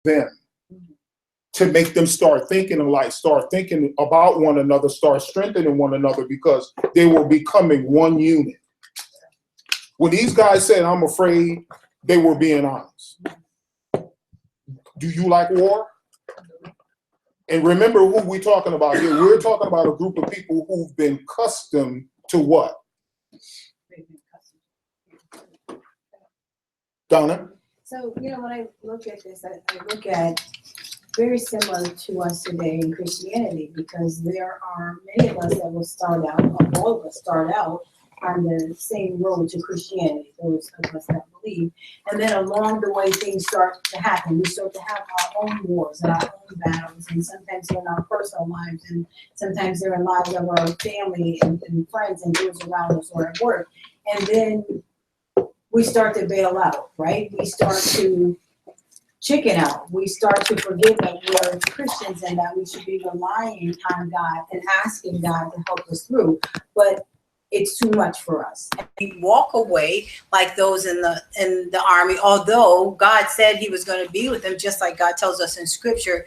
them, to make them start thinking alike, start thinking about one another, start strengthening one another, because they were becoming one unit. When these guys said, I'm afraid, they were being honest. Do you like war? And remember who we're talking about here. We're talking about a group of people who've been accustomed to what? Donna? So, when I look at this, I look at very similar to us today in Christianity, because there are many of us that will start out, or all of us start out on the same road to Christianity, those of us that believe. And then along the way, things start to happen. We start to have our own wars and our own battles, and sometimes they're in our personal lives, and sometimes they're in lives of our family and friends and those around us or at work. And then we start to bail out, right? We start to chicken out. We start to forget that we're Christians and that we should be relying on God and asking God to help us through. But it's too much for us. We walk away like those in the army, although God said he was going to be with them, just like God tells us in scripture.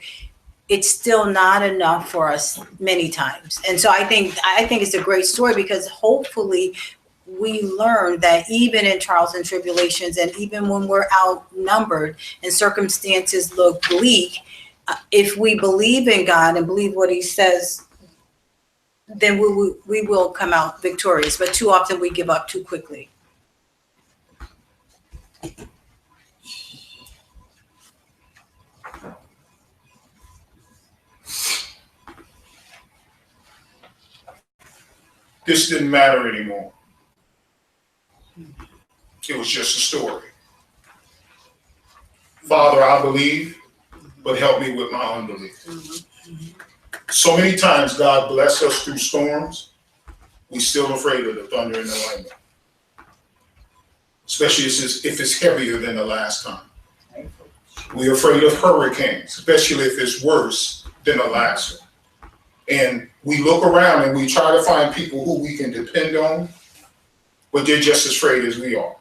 It's still not enough for us many times. And so I think it's a great story, because hopefully we learn that even in trials and tribulations, and even when we're outnumbered and circumstances look bleak, if we believe in God and believe what he says, then we will come out victorious. But too often we give up too quickly. This didn't matter anymore. It was just a story. Father, I believe, but help me with my unbelief. So many times God bless us through storms, we're still afraid of the thunder and the lightning. Especially if it's heavier than the last time. We're afraid of hurricanes, especially if it's worse than the last one. And we look around and we try to find people who we can depend on, but they're just as afraid as we are.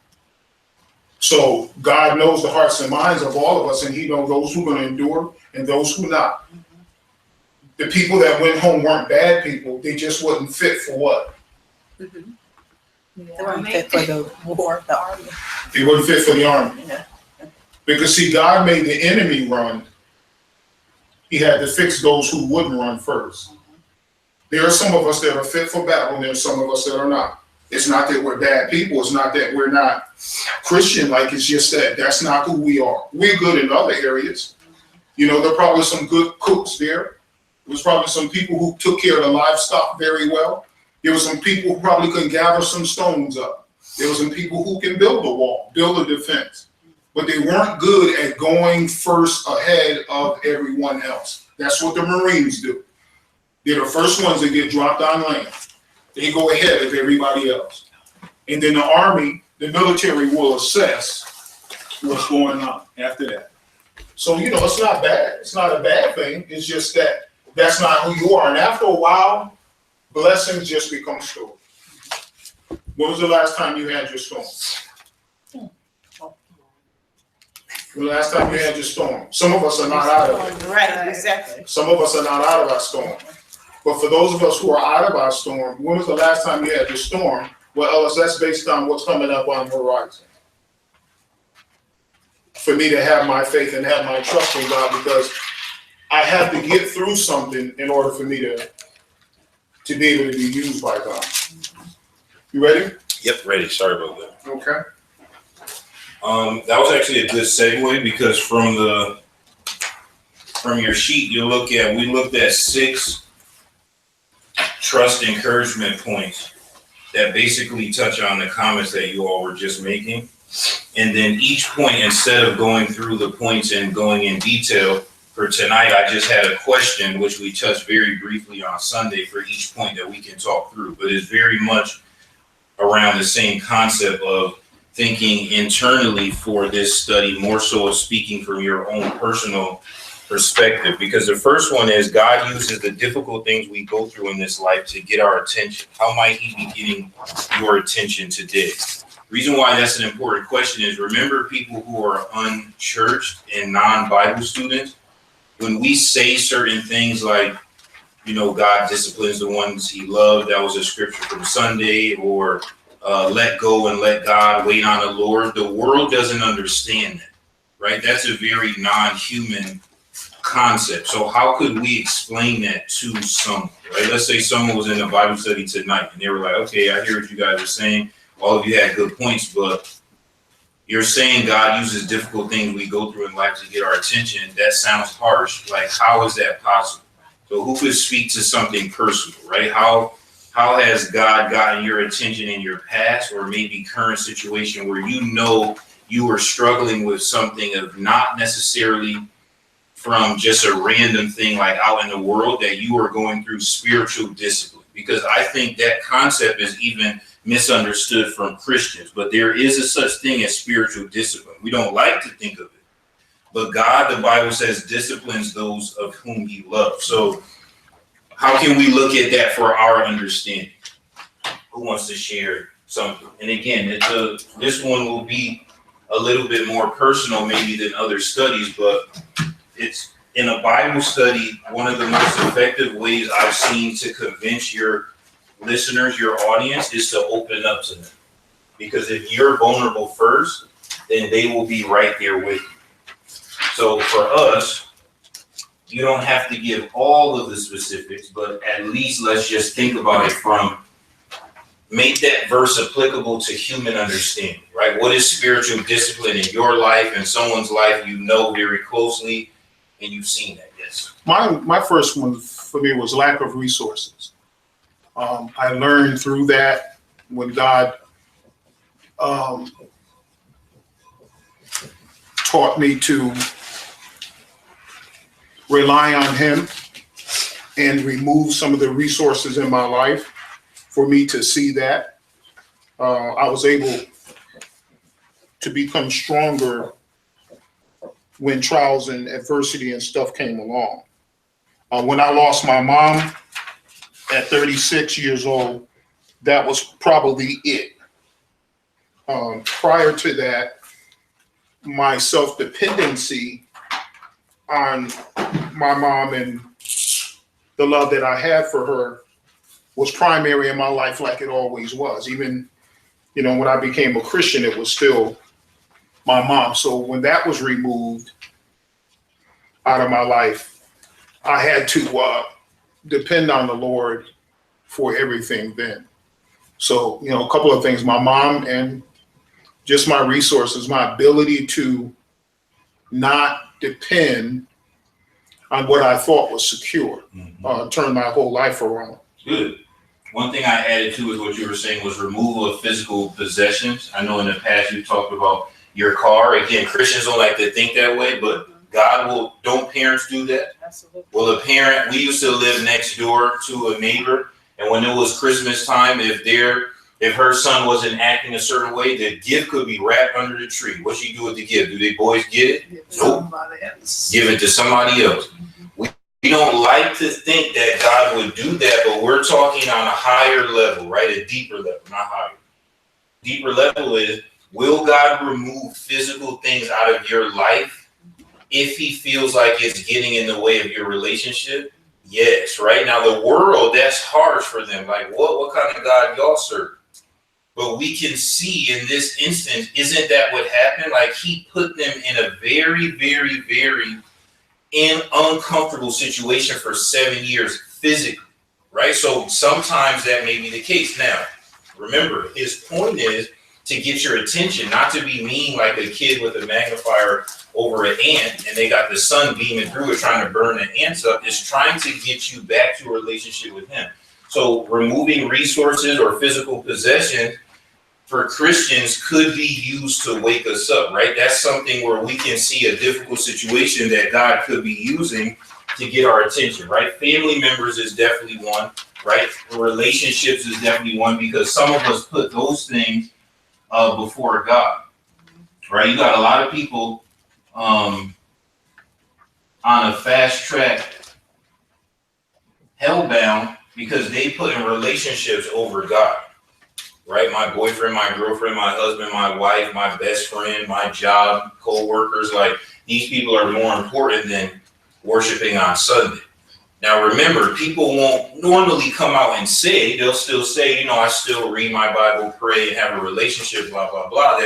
So God knows the hearts and minds of all of us, and he knows those who are going to endure and those who not. The people that went home weren't bad people. They just wasn't fit for what? They weren't fit for the war, the army. They wasn't fit for the army. Yeah. Because see, God made the enemy run. He had to fix those who wouldn't run first. There are some of us that are fit for battle, and there are some of us that are not. It's not that we're bad people. It's not that we're not Christian-like. It's just that that's not who we are. We're good in other areas. There are probably some good cooks there. There was probably some people who took care of the livestock very well. There were some people who probably could gather some stones up. There were some people who can build a wall, build a defense. But they weren't good at going first ahead of everyone else. That's what the Marines do. They're the first ones that get dropped on land. They go ahead of everybody else. And then the army, the military will assess what's going on after that. So, it's not bad. It's not a bad thing. It's just that that's not who you are. And after a while, blessings just become stories. When was the last time you had your storm? When the last time you had your storm? Some of us are not out of it. Right, exactly. Some of us are not out of our storm. But for those of us who are out of our storm, when was the last time you had your storm? Well, Ellis, that's based on what's coming up on the horizon. For me to have my faith and have my trust in God, because I have to get through something in order for me to be able to be used by God. You ready? Yep, ready. Sorry about that. Okay. That was actually a good segue, because from your sheet, we looked at 6 trust encouragement points that basically touch on the comments that you all were just making. And then each point, instead of going through the points and going in detail, for tonight, I just had a question, which we touched very briefly on Sunday for each point that we can talk through. But it's very much around the same concept of thinking internally for this study, more so of speaking from your own personal perspective. Because the first one is, God uses the difficult things we go through in this life to get our attention. How might he be getting your attention today? Reason why that's an important question is, remember, people who are unchurched and non-Bible students, when we say certain things like, God disciplines the ones he loved, that was a scripture from Sunday, or let go and let God, wait on the Lord, the world doesn't understand that, right? That's a very non-human concept. So how could we explain that to someone, right? Let's say someone was in a Bible study tonight and they were like, okay, I hear what you guys are saying. All of you had good points, but you're saying God uses difficult things we go through in life to get our attention. That sounds harsh. Like, how is that possible? So who could speak to something personal, right? How has God gotten your attention in your past or maybe current situation where you were struggling with something of not necessarily from just a random thing like out in the world, that you are going through spiritual discipline? Because I think that concept is even misunderstood from Christians, but there is a such thing as spiritual discipline. We don't like to think of it, but God, the Bible says, disciplines those of whom he loves. So how can we look at that for our understanding? Who wants to share something? And again, this one will be a little bit more personal maybe than other studies, but it's in a Bible study, one of the most effective ways I've seen to convince your listeners, your audience, is to open up to them. Because if you're vulnerable first, then they will be right there with you. So for us, you don't have to give all of the specifics, but at least let's just think about it from, make that verse applicable to human understanding, right? What is spiritual discipline in your life and someone's life very closely, and you've seen that? Yes. My first one for me was lack of resources. I learned through that when God taught me to rely on him and remove some of the resources in my life for me to see that. I was able to become stronger when trials and adversity and stuff came along. When I lost my mom at 36 years old, that was probably it. Prior to that, my self-dependency on my mom and the love that I had for her was primary in my life, like it always was. Even, when I became a Christian, it was still my mom. So when that was removed out of my life, I had to depend on the Lord for everything then. So, a couple of things, my mom and just my resources, my ability to not depend on what I thought was secure, turned my whole life around. Good. One thing I added to is what you were saying was removal of physical possessions. I know in the past you talked about your car. Again, Christians don't like to think that way, but don't parents do that? Absolutely. Well, we used to live next door to a neighbor, and when it was Christmas time, if her son wasn't acting a certain way, the gift could be wrapped under the tree. What she do with the gift? Do they boys get it? Nope. Give it to somebody else. We don't like to think that God would do that, but we're talking on a higher level, right? A deeper level, not higher. Deeper level is, will God remove physical things out of your life if he feels like it's getting in the way of your relationship? Yes, right? Now the world, that's harsh for them. Like, what kind of God y'all serve? But we can see in this instance, isn't that what happened? Like, he put them in a very, very, very uncomfortable situation for 7 years physically, right? So sometimes that may be the case. Now, remember, his point is to get your attention, not to be mean like a kid with a magnifier over an ant and they got the sun beaming through it trying to burn the ants up. Is trying to get you back to a relationship with him. So removing resources or physical possession for Christians could be used to wake us up, right? That's something where we can see a difficult situation that God could be using to get our attention, right? Family members is definitely one, right? Relationships is definitely one, because some of us put those things before God, right? You got a lot of people on a fast track hellbound because they put in relationships over God. right? My boyfriend, my girlfriend, my husband, my wife, my best friend, my job, co-workers, like these people are more important than worshiping on Sunday. Now remember, people won't normally come out and say, they'll still say, I still read my Bible, pray, and have a relationship, blah, blah, blah,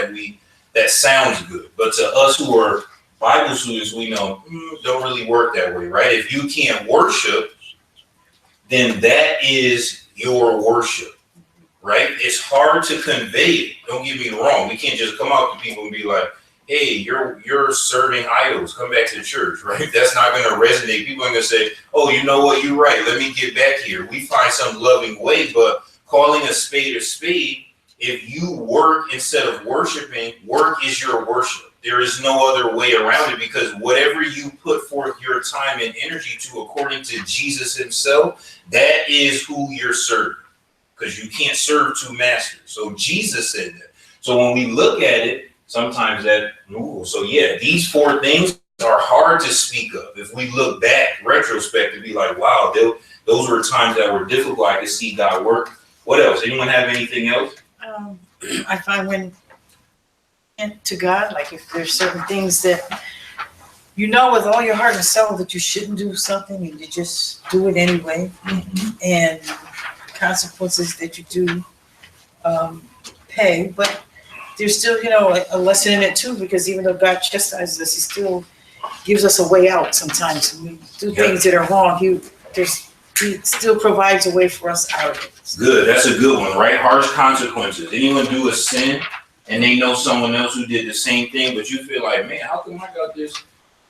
that sounds good. But to us who are Bible students, we know don't really work that way, right? If you can't worship, then that is your worship, right? It's hard to convey it. Don't get me wrong. We can't just come out to people and be like, hey, you're serving idols. Come back to church, right? That's not going to resonate. People are going to say, oh, you know what? You're right. Let me get back here. We find some loving way, but calling a spade, if you work instead of worshiping, work is your worship. There is no other way around it, because whatever you put forth your time and energy to, according to Jesus himself, that is who you're serving, because you can't serve two masters. So Jesus said that. So when we look at it, sometimes these four things are hard to speak of. If we look back, retrospectively, like, wow, those were times that were difficult. I could see God work. What else? Anyone have anything else? I find when to God, like if there's certain things that with all your heart and soul that you shouldn't do something and you just do it anyway, and consequences that you do pay, but there's still a lesson in it too, because even though God chastises us, he still gives us a way out sometimes. When we do things that are wrong, he still provides a way for us out of it. Good. That's a good one, right? Harsh consequences. Anyone do a sin and they know someone else who did the same thing, but you feel like, man, how come I got this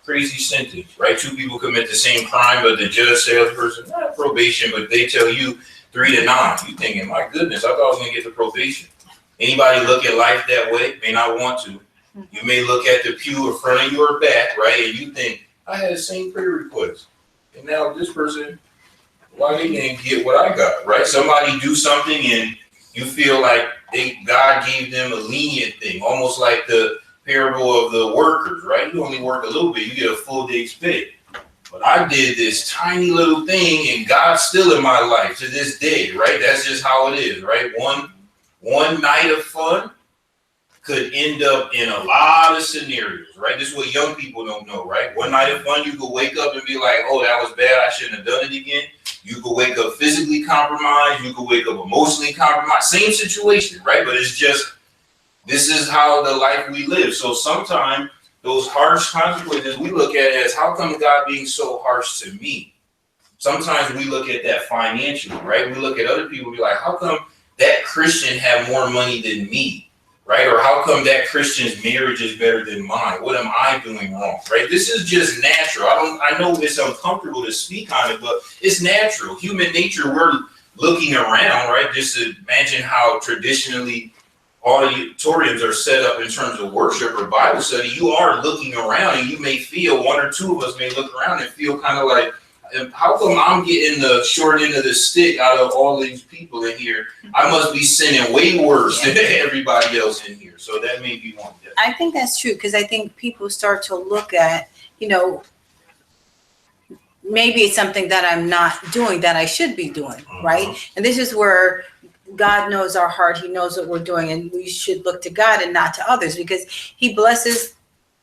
crazy sentence, right? Two people commit the same crime, but the judge says the person, not probation, but they tell you 3 to 9. You thinking, my goodness, I thought I was going to get the probation. Anybody look at life that way? May not want to. You may look at the pew in front of your back, right? And you think, I had the same prayer request. And now this person, why they didn't get what I got, right? Somebody do something and you feel like God gave them a lenient thing, almost like the parable of the workers, right? You only work a little bit, you get a full day's pay. But I did this tiny little thing and God's still in my life to this day, right? That's just how it is, right? One night of fun could end up in a lot of scenarios, right? This is what young people don't know, right? One night of fun, you could wake up and be like, oh, that was bad, I shouldn't have done it again. You could wake up physically compromised, you could wake up emotionally compromised, same situation, right? But it's just, this is how the life we live. So sometimes those harsh consequences we look at as, how come God being so harsh to me? Sometimes we look at that financially, right? We look at other people and be like, how come that Christian have more money than me, right? Or how come that Christian's marriage is better than mine? What am I doing wrong, right? This is just natural. I know it's uncomfortable to speak on it, but it's natural. Human nature, we're looking around, right? Just to imagine how traditionally auditoriums are set up in terms of worship or Bible study. You are looking around and you may feel, one or two of us may look around and feel kind of like, how come I'm getting the short end of the stick out of all these people in here? I must be sinning way worse than everybody else in here. So that may be one. I think that's true, because I think people start to look at, maybe it's something that I'm not doing that I should be doing, right? And this is where God knows our heart. He knows what we're doing, and we should look to God and not to others, because he blesses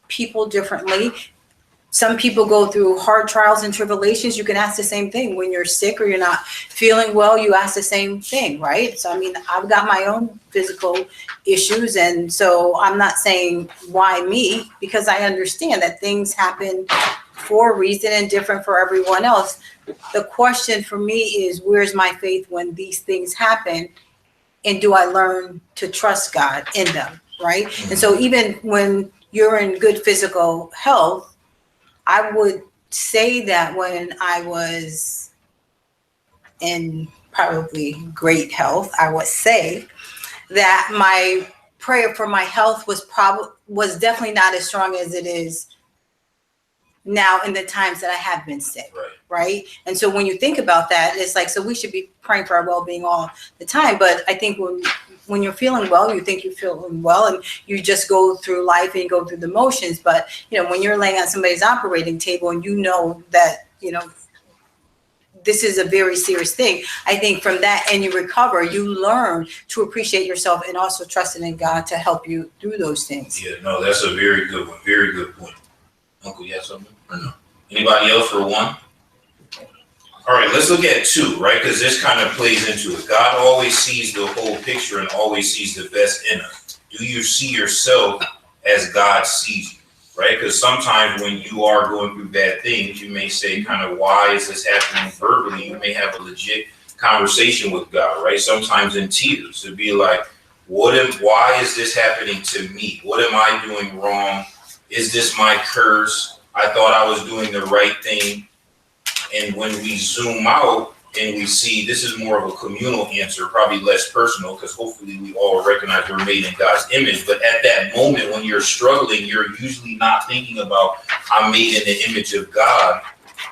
people differently. Some people go through hard trials and tribulations. You can ask the same thing when you're sick or you're not feeling well. You ask the same thing, right? So, I've got my own physical issues. And so I'm not saying why me, because I understand that things happen for a reason and different for everyone else. The question for me is, where's my faith when these things happen? And do I learn to trust God in them, right? And so even when you're in good physical health, I would say that when I was in probably great health, I would say that my prayer for my health was definitely not as strong as it is now in the times that I have been sick, right? And so when you think about that, it's like, so we should be praying for our well-being all the time. But I think when you're feeling well, you think you're feeling well, and you just go through life and go through the motions. But, when you're laying on somebody's operating table and you know that, this is a very serious thing. I think from that, and you recover, you learn to appreciate yourself and also trusting in God to help you through those things. Yeah, no, that's a very good one. Very good point. Uncle, you have something or no? Anybody else for one? All right, let's look at two, right? Because this kind of plays into it. God always sees the whole picture and always sees the best in us. Do you see yourself as God sees you, right? Because sometimes when you are going through bad things, you may say kind of, why is this happening verbally? You may have a legit conversation with God, right? Sometimes in tears to be like, why is this happening to me? What am I doing wrong? Is this my curse? I thought I was doing the right thing. And when we zoom out and we see, this is more of a communal answer, probably less personal, because hopefully we all recognize we're made in God's image. But at that moment when you're struggling, you're usually not thinking about, I'm made in the image of God.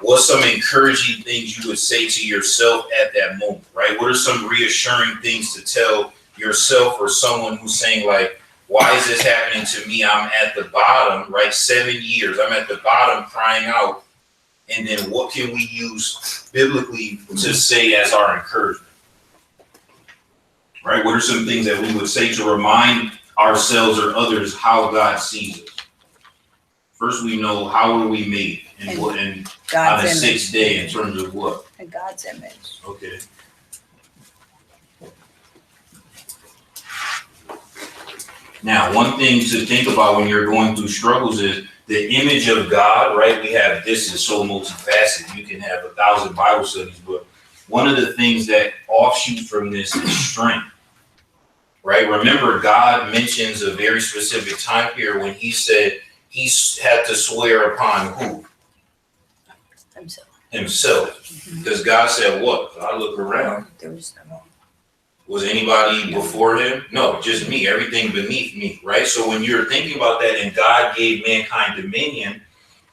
What's some encouraging things you would say to yourself at that moment, right? What are some reassuring things to tell yourself or someone who's saying like, why is this happening to me? I'm at the bottom, right? 7 years, I'm at the bottom crying out. And then what can we use biblically to say as our encouragement? Right? What are some things that we would say to remind ourselves or others how God sees us? First, we know how are we made and what and on the sixth day in terms of what? In God's image. Okay. Now, one thing to think about when you're going through struggles is the image of God, right? We have, this is so multifaceted. You can have 1,000 Bible studies, but one of the things that offshoot from this is strength, right? Remember, God mentions a very specific time period when he said he had to swear upon who? Himself. Because God said what? I look around. There was no. Was anybody before him? No, just me, everything beneath me, right? So when you're thinking about that and God gave mankind dominion,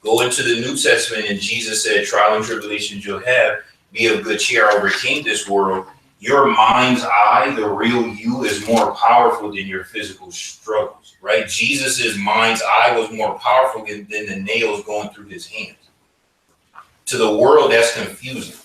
go into the New Testament and Jesus said, trial and tribulations you'll have, be of good cheer, I overcame this world. Your mind's eye, the real you, is more powerful than your physical struggles, right? Jesus's mind's eye was more powerful than the nails going through his hands. To the world, that's confusing,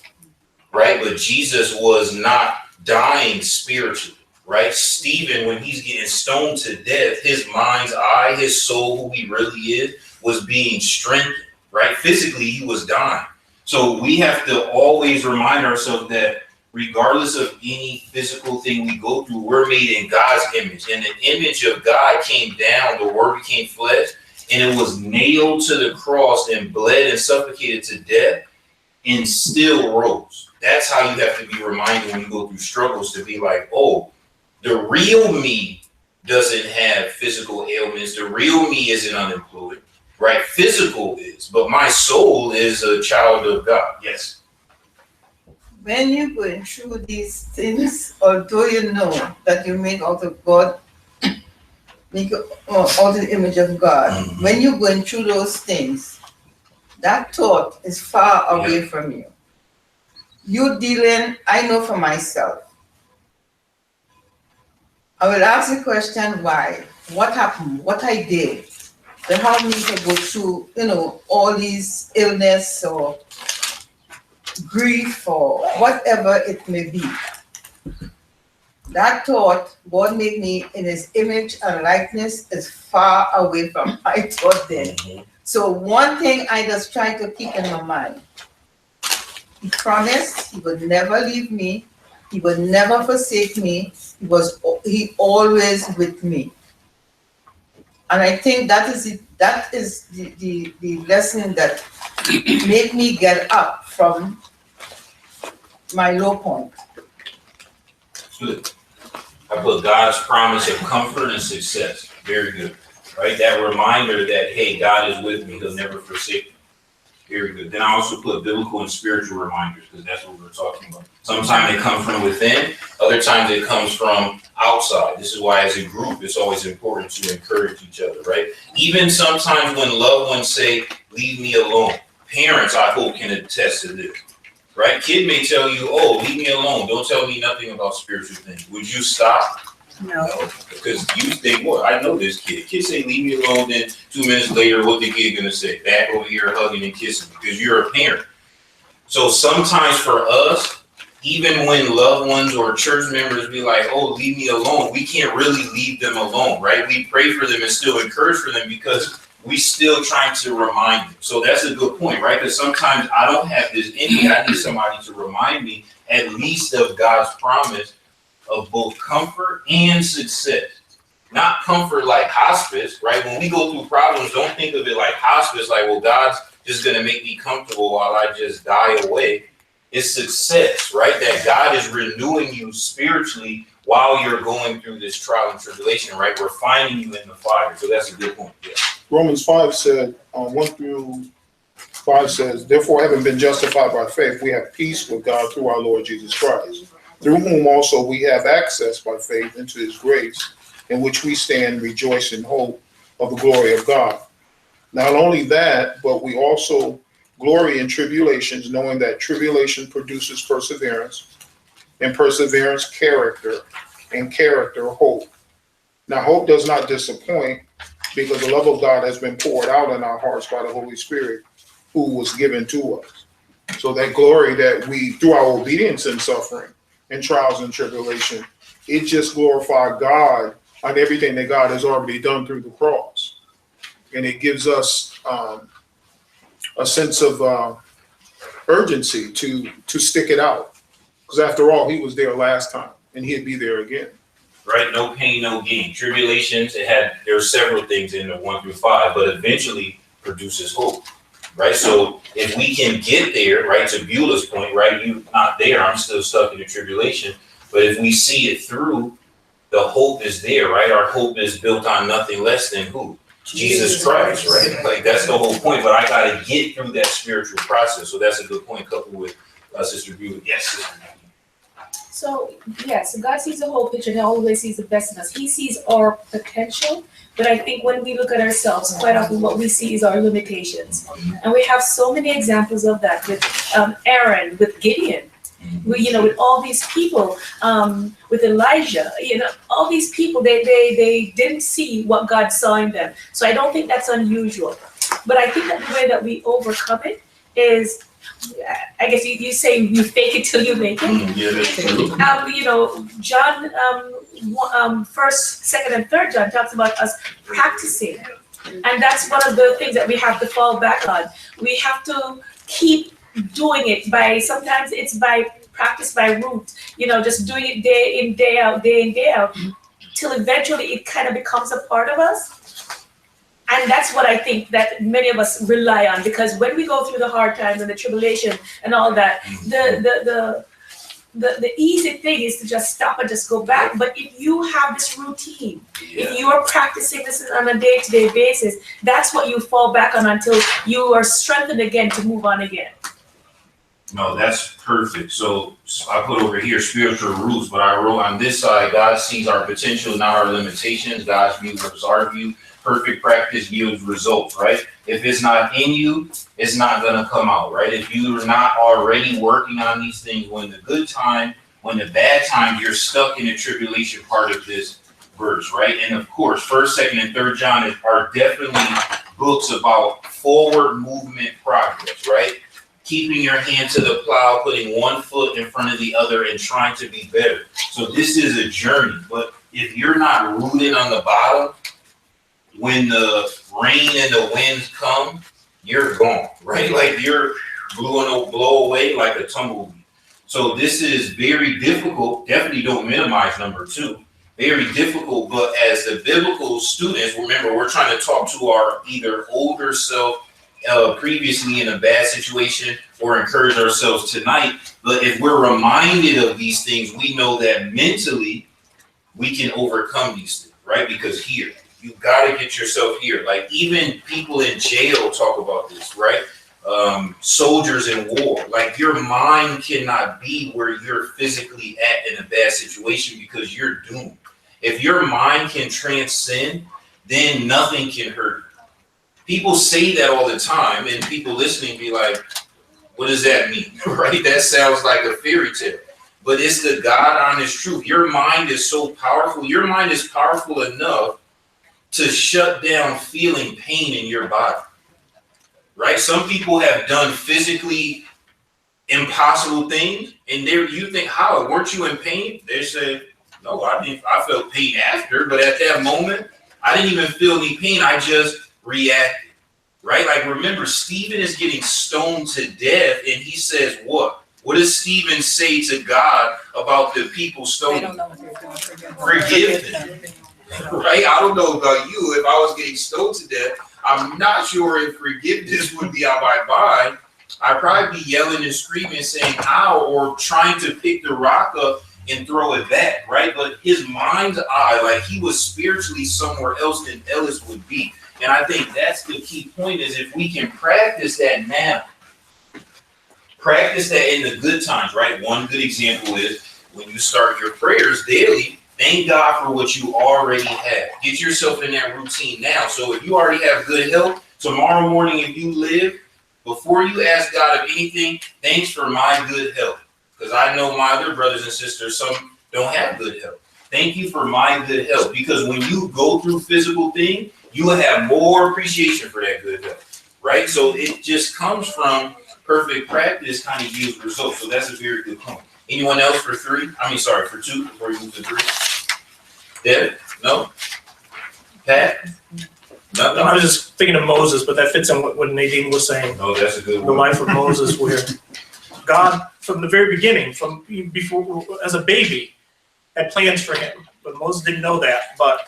right? But Jesus was not dying spiritually, right? Stephen, when he's getting stoned to death, his mind's eye, his soul, who he really is, was being strengthened, right? Physically, he was dying. So we have to always remind ourselves that regardless of any physical thing we go through, we're made in God's image. And the image of God came down, the word became flesh, and it was nailed to the cross and bled and suffocated to death and still rose. That's how you have to be reminded when you go through struggles, to be like, oh, the real me doesn't have physical ailments. The real me isn't unemployed, right? Physical is, but my soul is a child of God. Yes. When you're going through these things, although you know that you made out of God, make you out of the image of God, Mm-hmm. when you're going through those things, that thought is far away from you. You dealing, I know for myself. I will ask the question, why? What happened? What I did to help me to go through, all these illness or grief or whatever it may be. That thought, God made me in his image and likeness, is far away from my thought then. Mm-hmm. So one thing I just try to keep in my mind, he promised he would never leave me, he would never forsake me, he always with me. And I think that is the lesson that made me get up from my low point. Good. I put God's promise of comfort and success. Very good. Right? That reminder that, hey, God is with me. He'll never forsake me. Very good. Then I also put biblical and spiritual reminders, because that's what we're talking about. Sometimes they come from within. Other times it comes from outside. This is why as a group, it's always important to encourage each other, right? Even sometimes when loved ones say, leave me alone. Parents, I hope, can attest to this. Right? Kid may tell you, oh, leave me alone. Don't tell me nothing about spiritual things. Would you stop? No. Because you think, well, I know this kid. Kid say, leave me alone. Then 2 minutes later, what the kid gonna say? Back over here hugging and kissing, because you're a parent. So sometimes for us, even when loved ones or church members be like, oh, leave me alone, we can't really leave them alone, right? We pray for them and still encourage for them because we still trying to remind them. So that's a good point, right? Because sometimes I don't have this in me. I need somebody to remind me at least of God's promise of both comfort and success. Not comfort like hospice, right? When we go through problems, don't think of it like hospice, like, well, God's just going to make me comfortable while I just die away. It's success, right? That God is renewing you spiritually while you're going through this trial and tribulation, right? We're finding you in the fire. So that's a good point. Yeah. Romans 5 said, 1 through 5 says, therefore, having been justified by faith, we have peace with God through our Lord Jesus Christ, through whom also we have access by faith into his grace, in which we stand, rejoice in hope of the glory of God. Not only that, but we also glory in tribulations, knowing that tribulation produces perseverance, and perseverance character, and character hope. Now, hope does not disappoint, because the love of God has been poured out in our hearts by the Holy Spirit, who was given to us. So that glory that we, through our obedience in suffering and trials and tribulation, it just glorifies God on everything that God has already done through the cross. And it gives us a sense of urgency to stick it out. Because after all, he was there last time, and he'd be there again. Right? No pain, no gain. Tribulations, there are several things in the 1 through 5, but eventually produces hope. Right? So if we can get there, right, to Beulah's point, right, you're not there, I'm still stuck in the tribulation. But if we see it through, the hope is there, right? Our hope is built on nothing less than who? Jesus Christ, right? Like that's the whole point. But I got to get through that spiritual process. So that's a good point, coupled with Sister Beulah. Yes, Sister. So, yes, God sees the whole picture and he always sees the best in us. He sees our potential, but I think when we look at ourselves, quite often what we see is our limitations. And we have so many examples of that with Aaron, with Gideon, with all these people, with Elijah, all these people, they didn't see what God saw in them. So I don't think that's unusual. But I think that the way that we overcome it is, I guess you say you fake it till you make it. Yeah, that's true. John, 1st, 2nd, and 3rd John talks about us practicing. And that's one of the things that we have to fall back on. We have to keep doing it sometimes it's by practice, by rote, just doing it day in, day out, till eventually it kind of becomes a part of us. And that's what I think that many of us rely on, because when we go through the hard times and the tribulation and all that, the easy thing is to just stop and just go back. But if you have this routine, if you are practicing this on a day-to-day basis, that's what you fall back on until you are strengthened again to move on again. No, that's perfect. So I put over here spiritual roots, but I wrote on this side, God sees our potential, not our limitations. God's view versus our view. Perfect practice yields results, right? If it's not in you, it's not going to come out, right? If you're not already working on these things, when the good time, when the bad time, you're stuck in the tribulation part of this verse, right? And of course, 1st, 2nd, and 3rd John are definitely books about forward movement progress, right? Keeping your hand to the plow, putting one foot in front of the other and trying to be better. So this is a journey, but if you're not rooted on the bottom, when the rain and the winds come, you're gone, right? Like you're blow away like a tumbleweed. So this is very difficult. Definitely don't minimize number 2. Very difficult, but as the biblical students, remember, we're trying to talk to our either older self previously in a bad situation or encourage ourselves tonight. But if we're reminded of these things, we know that mentally we can overcome these things, right? Because here, you got to get yourself here. Like even people in jail talk about this, right? Soldiers in war, like your mind cannot be where you're physically at in a bad situation because you're doomed. If your mind can transcend, then nothing can hurt you. People say that all the time, and people listening be like, what does that mean? Right? That sounds like a fairy tale. But it's the God honest truth. Your mind is so powerful. Your mind is powerful enough to shut down feeling pain in your body, right? Some people have done physically impossible things, and there you think, how weren't you in pain? They say, no, I didn't. I felt pain after, but at that moment, I didn't even feel any pain. I just reacted. Right? Like, remember, Stephen is getting stoned to death, and he says, what? What does Stephen say to God about the people stoning? I don't know what they're doing. Forgive them. Right? I don't know about you. If I was getting stoned to death, I'm not sure if forgiveness would be on my mind. I'd probably be yelling and screaming, saying, ow, or trying to pick the rock up and throw it back, right? But his mind's eye, like he was spiritually somewhere else than Ellis would be. And I think that's the key point, is if we can practice that now, practice that in the good times, right? One good example is when you start your prayers daily, thank God for what you already have. Get yourself in that routine now. So if you already have good health, tomorrow morning, if you live, before you ask God of anything, thanks for my good health. Because I know my other brothers and sisters, some don't have good health. Thank you for my good health. Because when you go through physical things, you will have more appreciation for that good health, right? So it just comes from perfect practice kind of yields results. So that's a very good point. Anyone else for three? For two, before we move to three. Deb? No? Pat? No, I was just thinking of Moses, but that fits in what Nadine was saying. Oh, that's a good The one. life of Moses, where God, from the very beginning, from before as a baby, had plans for him. But Moses didn't know that. But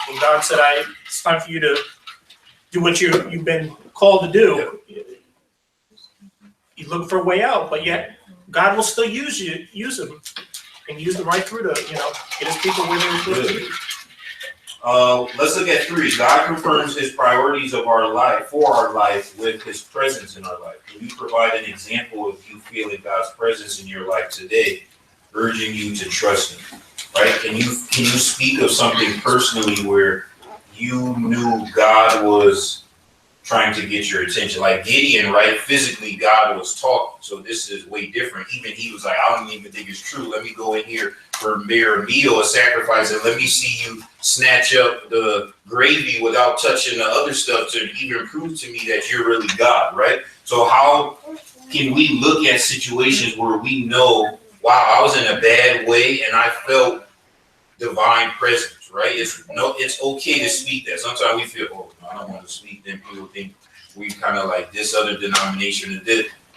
when God said, it's time for you to do what you've been called to do, you look for a way out, but yet God will still use him, and use them right through to, get his people where they're supposed to be. Let's look at three. God confirms his priorities of our life, for our life, with his presence in our life. Can you provide an example of you feeling God's presence in your life today, urging you to trust him? Right? Can you speak of something personally where you knew God was trying to get your attention? Like Gideon, right? Physically, God was talking. So this is way different. Even he was like, I don't even think it's true. Let me go in here for a meal, a sacrifice, and let me see you snatch up the gravy without touching the other stuff to even prove to me that you're really God, right? So how can we look at situations where we know, wow, I was in a bad way and I felt divine presence, right? It's okay to speak that. Sometimes we feel, oh, I don't want to speak. Then people think we kind of like this other denomination.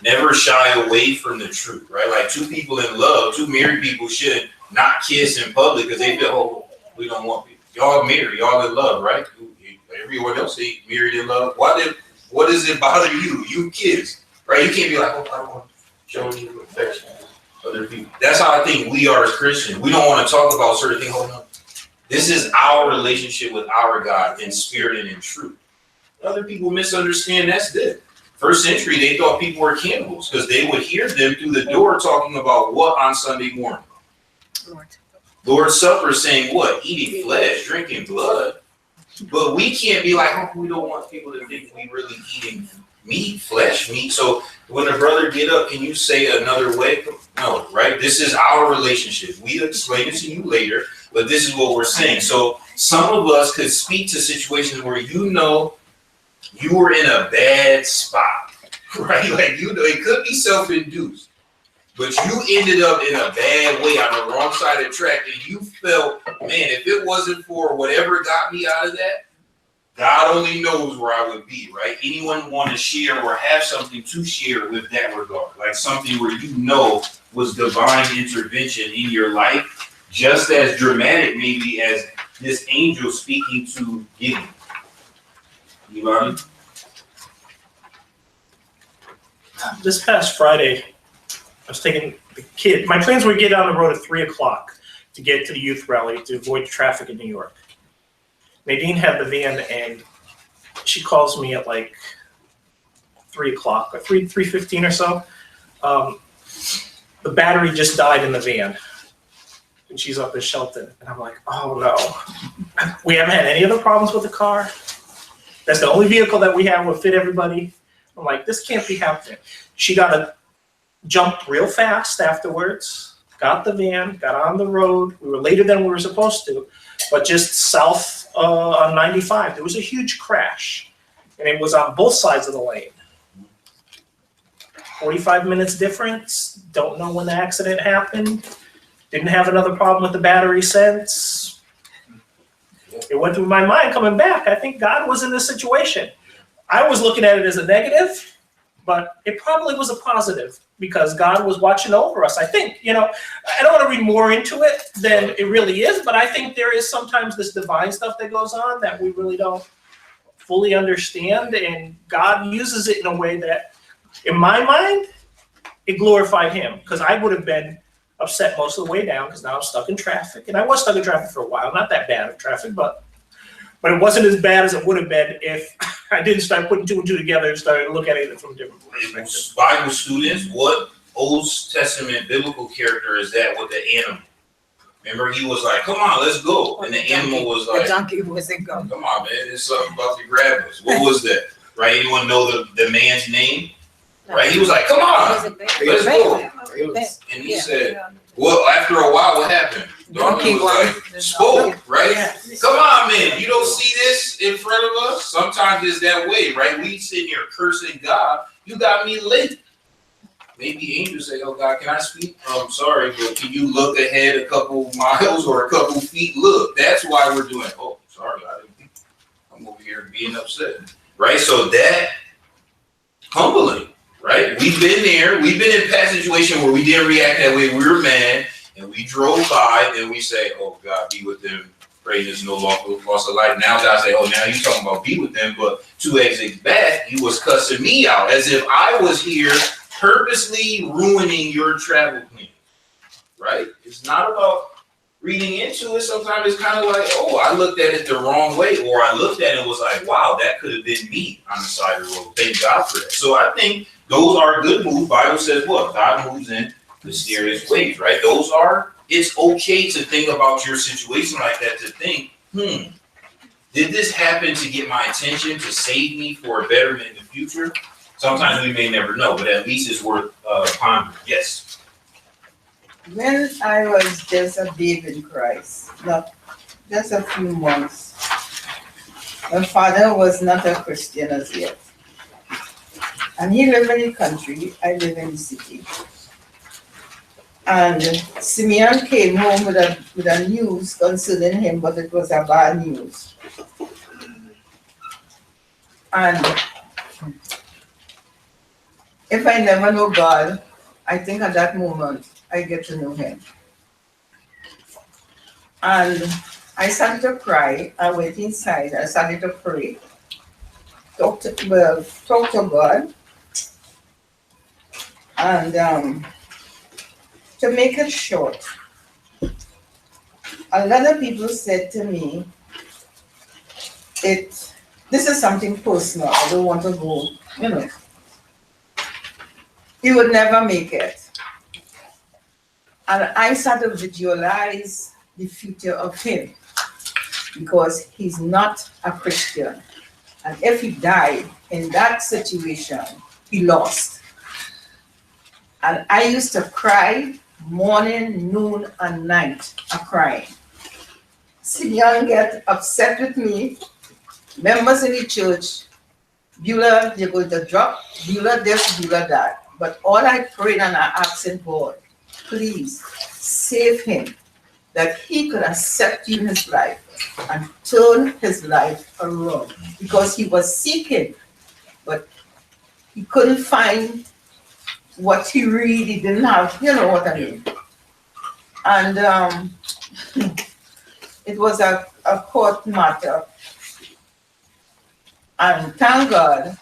Never shy away from the truth, right? Like two people in love, two married people should not kiss in public because they feel, oh, we don't want people. Y'all married, y'all in love, right? Everyone else ain't married in love. What does it bother you? You kids, right? You can't be like, oh, I don't want to show you affection to other people. That's how I think we are as Christians. We don't want to talk about certain things. Oh, no. This is our relationship with our God in spirit and in truth. Other people misunderstand that's it. First century, they thought people were cannibals because they would hear them through the door talking about what on Sunday morning? Lord's Supper, saying what? Eating flesh, drinking blood. But we can't be like, oh, we don't want people to think we really eating meat, flesh, meat. So when a brother get up, can you say another way? No, right? This is our relationship. We'll explain it to you later, but this is what we're saying. So some of us could speak to situations where you were in a bad spot, right? Like, it could be self-induced, but you ended up in a bad way on the wrong side of the track, and you felt, man, if it wasn't for whatever got me out of that, God only knows where I would be, right? Anyone want to share or have something to share with that regard? Like something where was divine intervention in your life, just as dramatic maybe as this angel speaking to Gideon. Anybody? This past Friday, I was taking the kid. My plans were to get on the road at 3:00 to get to the youth rally to avoid traffic in New York. Nadine had the van, and she calls me at like 3:00 or 3:15 or so. The battery just died in the van, and she's up in Shelton. And I'm like, oh no, we haven't had any other problems with the car. That's the only vehicle that we have will fit everybody. I'm like, this can't be happening. She got to jump real fast afterwards, got the van, got on the road. We were later than we were supposed to, but just south on 95, there was a huge crash, and it was on both sides of the lane. 45 minutes difference. Don't know when the accident happened. Didn't have another problem with the battery since. It went through my mind coming back. I think God was in this situation. I was looking at it as a negative, but it probably was a positive because God was watching over us. I think, I don't want to read more into it than it really is, but I think there is sometimes this divine stuff that goes on that we really don't fully understand, and God uses it in a way that, in my mind, it glorified him, because I would have been upset most of the way down because now I'm stuck in traffic. And I was stuck in traffic for a while, not that bad of traffic, but it wasn't as bad as it would have been if I didn't start putting two and two together and started looking at it from a different perspective. Bible students, what Old Testament biblical character is that with the animal? Remember, he was like, come on, let's go. And the animal was like, The donkey wasn't going. come on, man, it's something about to grab us. What was that? Right? Anyone know the man's name? Right? He was like, come on, let's go. And he said, well, after a while, what happened? Donkey was like, spoke, right? Come on, man, you don't see this in front of us? Sometimes it's that way, right? We sitting here cursing God. You got me late. Maybe angels say, oh, God, can I speak? I'm sorry, but can you look ahead a couple miles or a couple feet? Look, that's why we're doing, oh, sorry, I'm over here being upset, right? So that humbling, right? We've been there. We've been in a past situation where we didn't react that way. We were mad, and we drove by, and we say, oh, God, be with them. Pray there's no loss of life. Now God say, oh, now you talking about be with them, but 2 exits back, he was cussing me out as if I was here purposely ruining your travel plan, right? It's not about reading into it. Sometimes it's kind of like, oh, I looked at it the wrong way, or I looked at it and was like, wow, that could have been me on the side of the road. Thank God for that. So I think those are good moves. Bible says what? God moves in mysterious ways, right? Those are, it's okay to think about your situation like that, to think, did this happen to get my attention, to save me for a betterment in the future? Sometimes we may never know, but at least it's worth pondering. Yes. When I was just a babe in Christ, not just a few months, my father was not a Christian as yet. And he lived in the country, I live in the city. And Simeon came home with a news concerning him, but it was a bad news. And if I never know God, I think at that moment I get to know him. And I started to cry. I went inside. I started to pray. Talk to God. And to make it short, a lot of people said to me, this is something personal. I don't want to go, He would never make it. And I started to visualize the future of him because he's not a Christian. And if he died in that situation, he lost. And I used to cry morning, noon, and night. I'm crying. Simeon get upset with me. Members in the church, Beulah, you're going to drop, Beulah this, Beulah that. But all I prayed and I asked God, please save him, that he could accept you in his life and turn his life around. Because he was seeking, but he couldn't find what he really didn't have, you know what I mean. And it was a court matter. And thank God,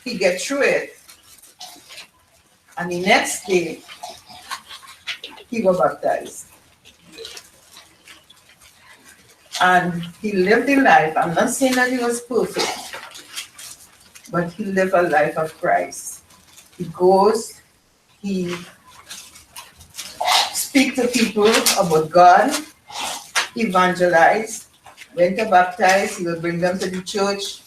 he get through it. And the next day, he was baptized. And he lived a life. I'm not saying that he was perfect, but he lived a life of Christ. He goes, he speaks to people about God, evangelize, went to baptize, he will bring them to the church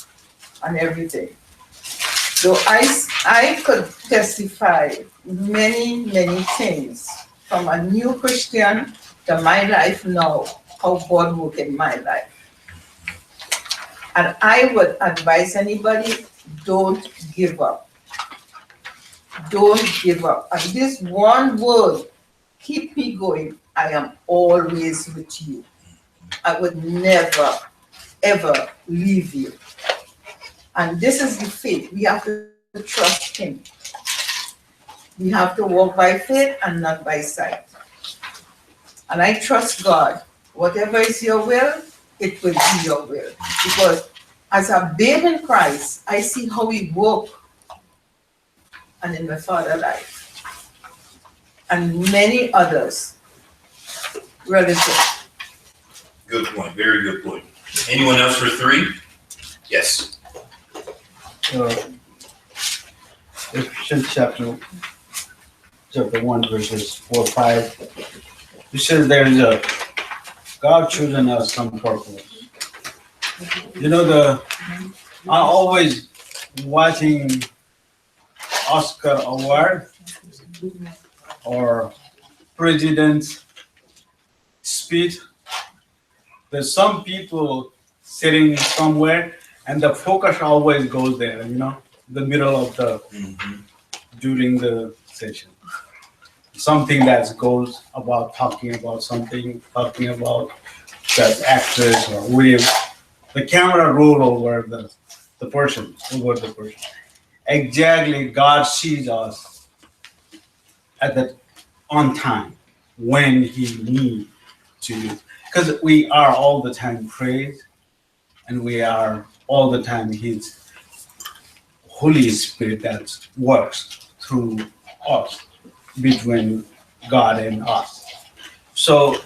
and everything. So I could testify many, many things from a new Christian to my life now, how God worked in my life. And I would advise anybody, don't give up. don't give up. And this one word, keep me going. I am always with you. I would never, ever leave you. And this is the faith. We have to trust him. We have to walk by faith and not by sight. And I trust God. Whatever is your will, it will be your will. Because as a babe in Christ, I see how he worked and in my father's life. And many others relatives. Good point, very good point. Anyone else for 3? Yes. Ephesians chapter 1, verses 4, 5. It says there is a God chosen us some purpose. You know, I'm always watching Oscar award or president's speech. There's some people sitting somewhere and the focus always goes there, the middle of the, during the session. Something that goes about talking about something, talking about that actress or William. The camera roll over the person, over the person. Exactly, God sees us at that on time when he needs to, because we are all the time praised and we are all the time his Holy Spirit that works through us, between God and us. So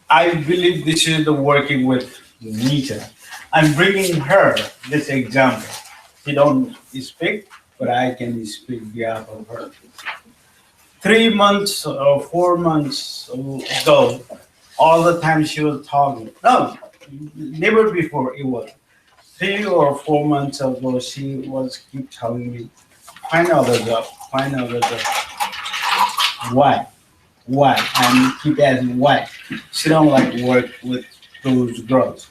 I believe this is the working with Nita. I'm bringing her this example. She don't speak, but I can speak behalf of her. 3 months or 4 months ago, all the time she was talking. No, never before it was. 3 or 4 months ago, she was keep telling me, find another job, find another job. Why? And keep asking why. She don't like work with those girls.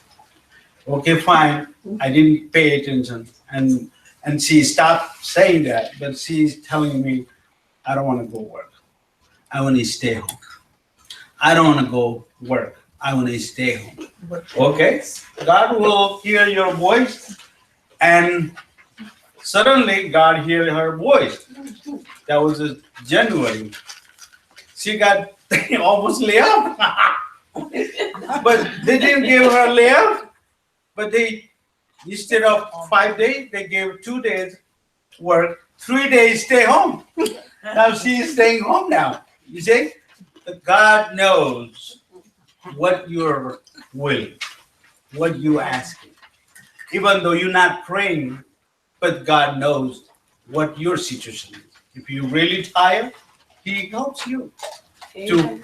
Okay, fine. I didn't pay attention, and she stopped saying that, but she's telling me, I don't want to go work. I want to stay home. I don't want to go work. I want to stay home. Okay, God will hear your voice, and suddenly God heard her voice. That was in January. She got almost laid off. But they didn't give her layoff. But they, instead of 5 days, they gave 2 days work, 3 days stay home. Now she is staying home now. You see, God knows what you're willing, what you're asking. Even though you're not praying, but God knows what your situation is. If you're really tired, he helps you to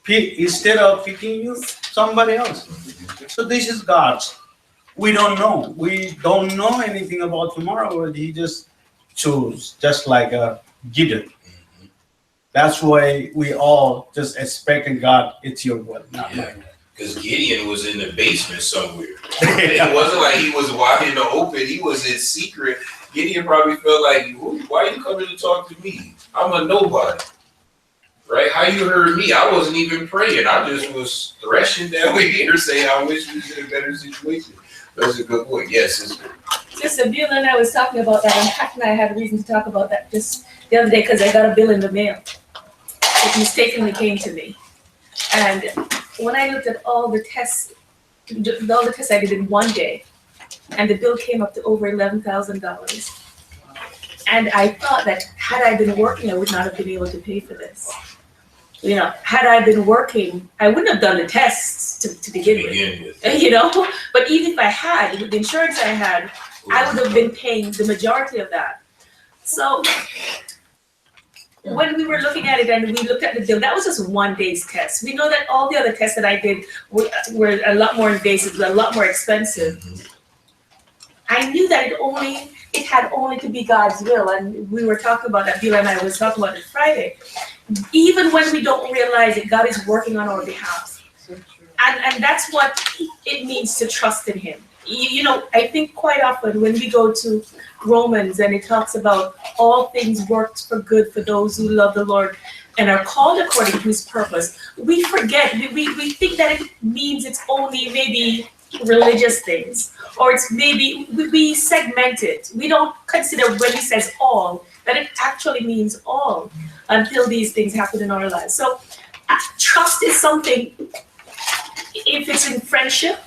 pick, instead of picking you, somebody else. So this is God's. We don't know. We don't know anything about tomorrow, but he just chose, just like a Gideon. That's why we all just expecting God, it's your will, not mine. Because Gideon was in the basement somewhere. It wasn't like he was wide in the open. He was in secret. Gideon probably felt like, why are you coming to talk to me? I'm a nobody. Right? How you heard me? I wasn't even praying. I just was threshing down here saying, I wish we was in a better situation. That's a good point. Yes, sister. Sister Bill and I was talking about that, and Pat and I had a reason to talk about that just the other day because I got a bill in the mail. It mistakenly came to me. And when I looked at all the tests I did in one day, and the bill came up to over $11,000. And I thought that had I been working, I would not have been able to pay for this. Had I been working, I wouldn't have done the tests to begin with. But even if I had, with the insurance I had, I would have been paying the majority of that. So when we were looking at it and we looked at the bill, that was just one day's test. We know that all the other tests that I did were a lot more invasive, a lot more expensive. I knew that it had only to be God's will, and we were talking about that. Bill and I was talking about it Friday. Even when we don't realize it, God is working on our behalf. And that's what it means to trust in him. I think quite often when we go to Romans and it talks about all things worked for good for those who love the Lord and are called according to his purpose, we forget, we think that it means it's only maybe religious things, or it's maybe, we segment it. We don't consider when he says all, that it actually means all until these things happen in our lives. So trust is something, if it's in friendship,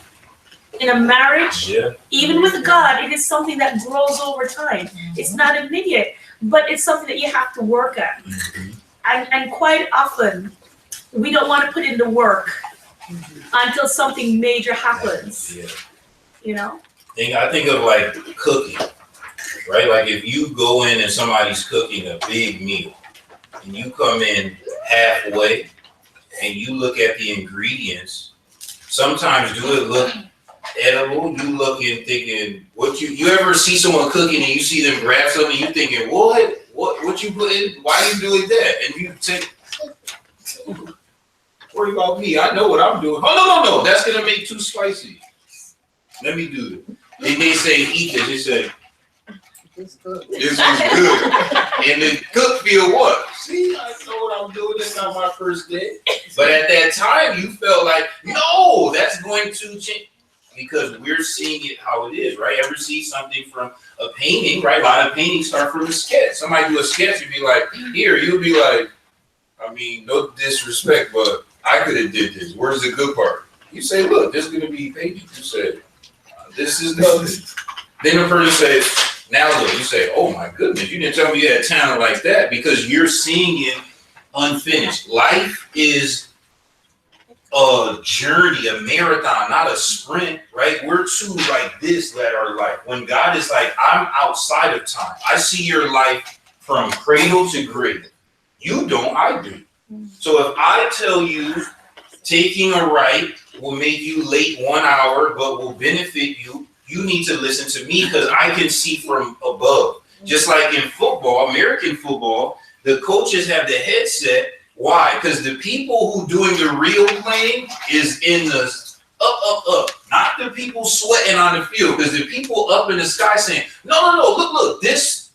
in a marriage, even with God, it is something that grows over time. It's not immediate, but it's something that you have to work at. And quite often, we don't want to put in the work until something major happens. I think of like cooking, right? Like if you go in and somebody's cooking a big meal and you come in halfway and you look at the ingredients, sometimes do it look edible? You looking thinking, you ever see someone cooking and you see them grab something, you thinking, what you put in? Why you doing that? And you say, worry about me. I know what I'm doing. Oh no, that's gonna make too spicy. Let me do it. And they say, eat this. They say, this was good. And the cook feel what? See, I know what I'm doing. It's not my first day. But at that time, you felt like, no, that's going to change. Because we're seeing it how it is, right? Ever see something from a painting, right? A lot of paintings start from a sketch. Somebody do a sketch and be like, here, you'll be like, I mean, no disrespect, but I could have did this. Where's the good part? You say, look, this is going to be painting. You said, this is nothing. Then the person says, now look, you say, oh my goodness, you didn't tell me you had talent like that, because you're seeing it unfinished. Life is a journey, a marathon, not a sprint, right? We're two like this that are like, when God is like, I'm outside of time. I see your life from cradle to grave. You don't, I do. So if I tell you taking a right will make you late 1 hour, but will benefit you, you need to listen to me because I can see from above. Just like in football, American football, the coaches have the headset. Why? Because the people who doing the real playing is in the up. Not the people sweating on the field. Because the people up in the sky saying, no, look, this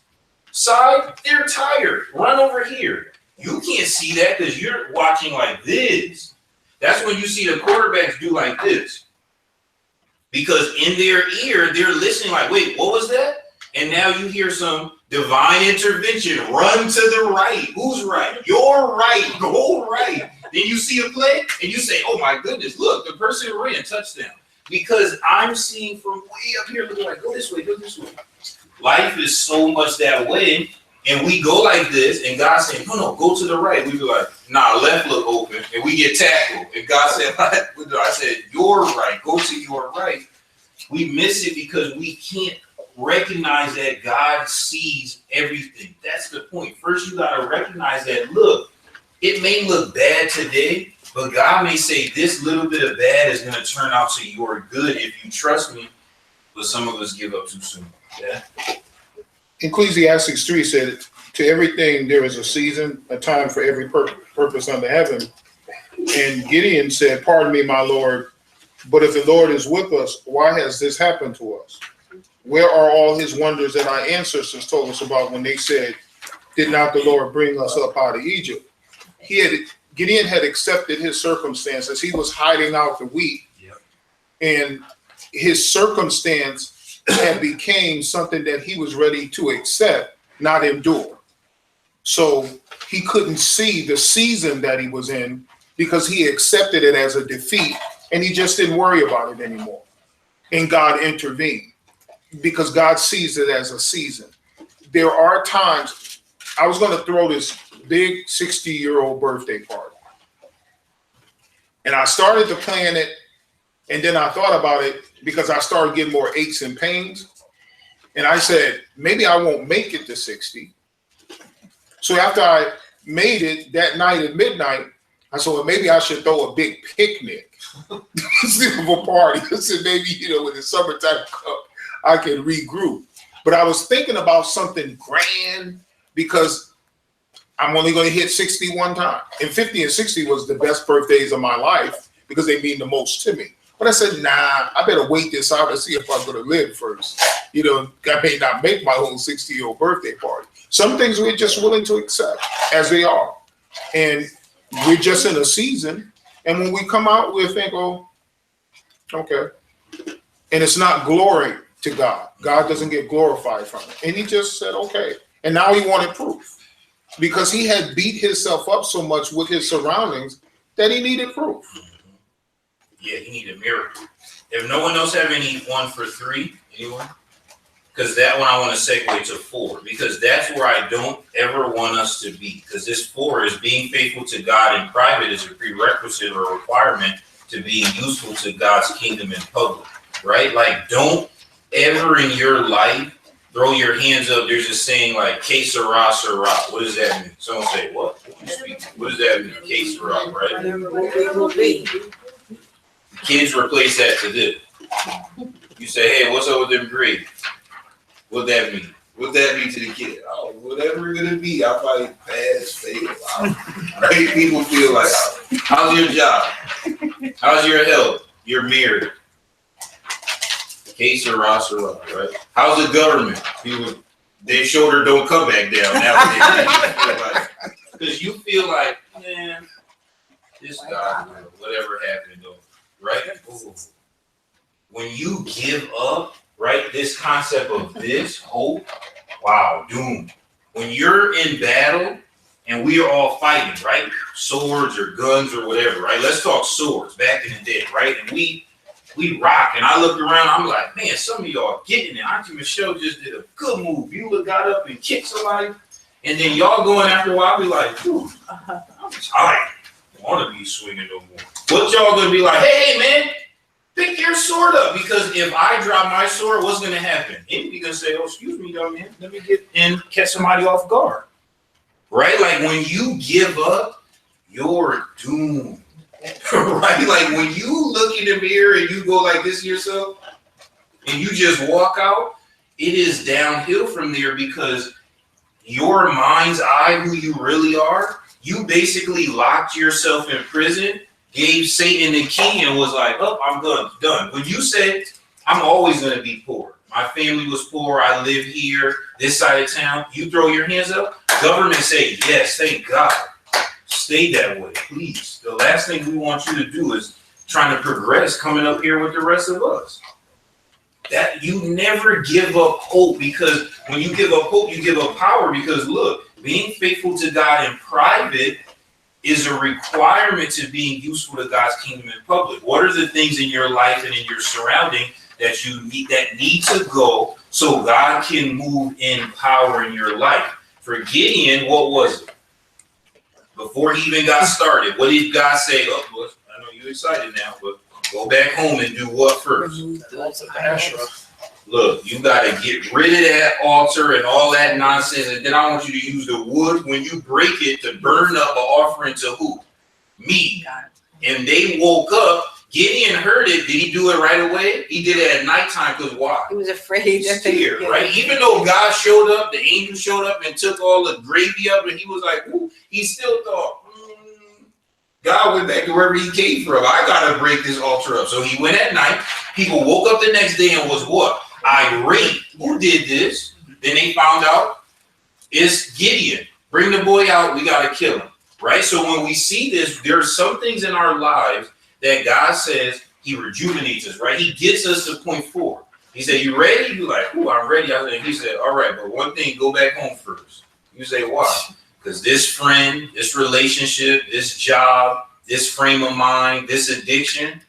side, they're tired. Run over here. You can't see that because you're watching like this. That's when you see the quarterbacks do like this. Because in their ear, they're listening like, wait, what was that? And now you hear some divine intervention. Run to the right. Who's right? You're right. Go right. Then you see a play and you say, oh my goodness, look, the person ran, touchdown. Because I'm seeing from way up here, looking like, go this way. Life is so much that way. And we go like this, and God saying, no, go to the right. We be like, nah, left look open, and we get tackled. And God said, I said, you're right, go to your right. We miss it because we can't recognize that God sees everything. That's the point. First, you got to recognize that, look, it may look bad today, but God may say this little bit of bad is going to turn out to your good if you trust me. But some of us give up too soon. Yeah. Ecclesiastes 3 said, to everything there is a season, a time for every purpose under heaven. And Gideon said, pardon me, my Lord, but if the Lord is with us, why has this happened to us? Where are all his wonders that our ancestors told us about when they said, did not the Lord bring us up out of Egypt? Gideon had accepted his circumstances. He was hiding out the wheat. Yep. And his circumstance had became something that he was ready to accept, not endure. So he couldn't see the season that he was in because he accepted it as a defeat and he just didn't worry about it anymore. And God intervened because God sees it as a season. There are times, I was going to throw this big 60-year-old birthday party. And I started to plan it, and then I thought about it because I started getting more aches and pains. And I said, maybe I won't make it to 60. So after I made it that night at midnight, I said, well, maybe I should throw a big picnic instead of a party. I said, maybe, when the summertime comes, I can regroup. But I was thinking about something grand because I'm only going to hit 60 one time. And 50 and 60 was the best birthdays of my life because they mean the most to me. But I said, nah, I better wait this out and see if I'm going to live first. You know, I may not make my whole 60-year-old birthday party. Some things we're just willing to accept as they are. And we're just in a season. And when we come out, we'll think, oh, okay. And it's not glory to God. God doesn't get glorified from it. And he just said, okay. And now he wanted proof. Because he had beat himself up so much with his surroundings that he needed proof. Yeah, he needed a miracle. If no one else have any 1 for 3, anyone? Because that one I want to segue to 4, because that's where I don't ever want us to be. Because this 4 is being faithful to God in private is a prerequisite or a requirement to being useful to God's kingdom in public, right? Like, don't ever in your life throw your hands up. There's a saying like, que sera, sera. What does that mean? Someone say, what? What does that mean? Que sera, right? Will be. Kids replace that to this. You say, hey, what's up with them grades? What that mean? What that mean to the kid? Oh, whatever it's gonna be, I'll probably pass, fail. Right? People feel like, how's your job? How's your health? You're married. Que sera, sera, right? How's the government? People, their shoulder don't come back down nowadays. Because you feel like, man, this guy, whatever happened, though. Right? When you give up, right, this concept of this hope, wow, doom. When you're in battle and we are all fighting, right? Swords or guns or whatever, right? Let's talk swords back in the day, right? And we rock. And I looked around, I'm like, man, some of y'all getting it. Auntie Michelle just did a good move. Beulah got up and kicked somebody. And then y'all going after a while, I'll be like, whew, I don't want to be swinging no more. What y'all gonna be like, hey man, pick your sword up, because if I drop my sword, what's gonna happen? Enemy gonna say, oh, excuse me, young man, let me get and catch somebody off guard. Right? Like when you give up, you're doomed. Right? Like when you look in the mirror and you go like this to yourself and you just walk out, it is downhill from there, because your mind's eye, who you really are, you basically locked yourself in prison, gave Satan the key, and was like, oh, I'm done. When you said, I'm always going to be poor. My family was poor. I live here, this side of town. You throw your hands up. Government say, yes, thank God. Stay that way, please. The last thing we want you to do is trying to progress coming up here with the rest of us. That you never give up hope, because when you give up hope, you give up power. Because look, being faithful to God in private is a requirement to being useful to God's kingdom in public. What are the things in your life and in your surrounding that you need, that need to go so God can move in power in your life? For Gideon, what was it? Before he even got started, what did God say? Oh, well, I know you're excited now, but go back home and do what first? Look, you got to get rid of that altar and all that nonsense. And then I want you to use the wood when you break it to burn up an offering to who? Me. And they woke up. Gideon heard it. Did he do it right away? He did it at nighttime, because why? He was afraid. Scared, right? Even though God showed up, the angel showed up and took all the gravy up, and he was like, ooh, he still thought, God went back to wherever he came from. I got to break this altar up. So he went at night. People woke up the next day and was what? Irate. Who did this? Then they found out it's Gideon. Bring the boy out. We got to kill him. Right? So when we see this, there are some things in our lives that God says he rejuvenates us, right? He gets us to point 4. He said, you ready? You're like, oh, I'm ready. And he said, all right, but one thing, go back home first. You say, why? Because this friend, this relationship, this job, this frame of mind, this addiction,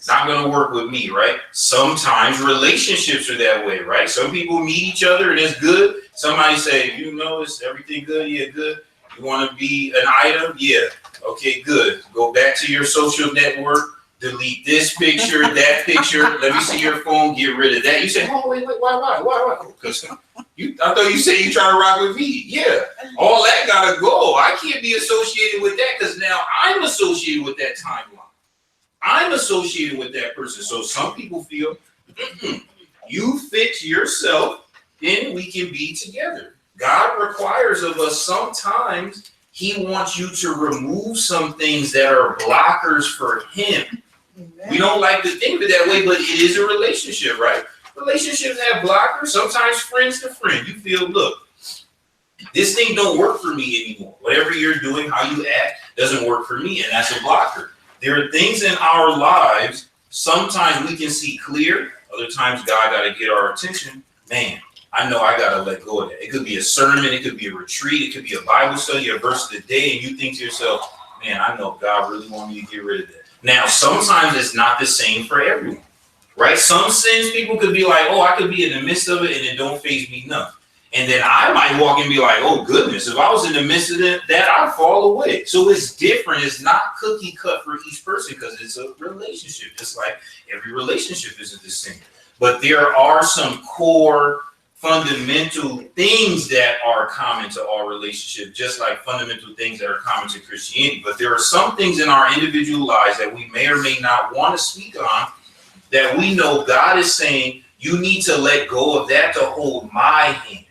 not going to work with me, right? Sometimes relationships are that way, right? Some people meet each other and it's good. Somebody say, you know, is everything good? Yeah, good. You want to be an item? Yeah. Okay, good. Go back to your social network. Delete this picture, that picture. Let me see your phone. Get rid of that. You say, oh, wait, why? Because I thought you said you trying to rock with me. Yeah. All that got to go. I can't be associated with that, because now I'm associated with that timeline. I'm associated with that person. So some people feel, you fix yourself, then we can be together. God requires of us sometimes. He wants you to remove some things that are blockers for him. We don't like to think of it that way, but it is a relationship, right? Relationships have blockers, sometimes friends to friend. You feel, look, this thing don't work for me anymore. Whatever you're doing, how you act, doesn't work for me, and that's a blocker. There are things in our lives, sometimes we can see clear, other times God got to get our attention. Man, I know I got to let go of that. It could be a sermon, it could be a retreat, it could be a Bible study, a verse of the day, and you think to yourself, man, I know God really wants me to get rid of that. Now, sometimes it's not the same for everyone, right? Some sins, people could be like, oh, I could be in the midst of it and it don't faze me none. And then I might walk and be like, oh, goodness, if I was in the midst of that, I'd fall away. So it's different. It's not cookie cut for each person because it's a relationship. Just like every relationship isn't the same. But there are some core fundamental things that are common to all relationships, just like fundamental things that are common to Christianity. But there are some things in our individual lives that we may or may not want to speak on that we know God is saying, you need to let go of that to hold my hand.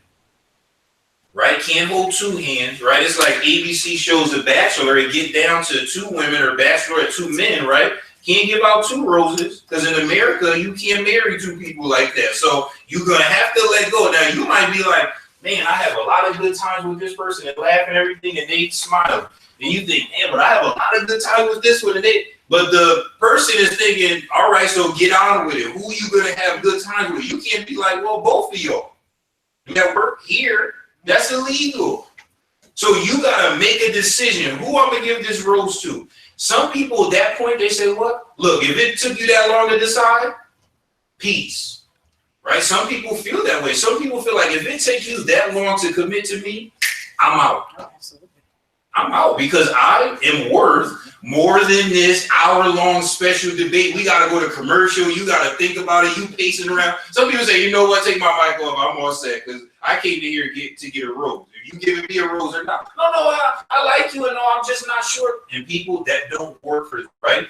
Right? Can't hold two hands, right? It's like ABC shows The Bachelor, it get down to two women or Bachelor or two men, right? Can't give out two roses because in America, you can't marry two people like that. So you're going to have to let go. Now, you might be like, man, I have a lot of good times with this person and laugh and everything and they smile. And you think, man, but I have a lot of good times with this one. But the person is thinking, all right, so get on with it. Who are you going to have good times with? You can't be like, well, both of y'all. You got work here. That's illegal. So you got to make a decision. Who I'm going to give this rose to? Some people at that point, they say, what? Look, if it took you that long to decide, peace. Right? Some people feel that way. Some people feel like if it takes you that long to commit to me, I'm out. Oh, absolutely. I'm out because I am worth more than this hour-long special debate. We got to go to commercial. You got to think about it. You pacing around. Some people say, you know what? Take my mic off. I'm all set because I came to here to get a rose. If you giving me a rose or not. No, I like you and no, I'm just not sure. And people, that don't work for them, right?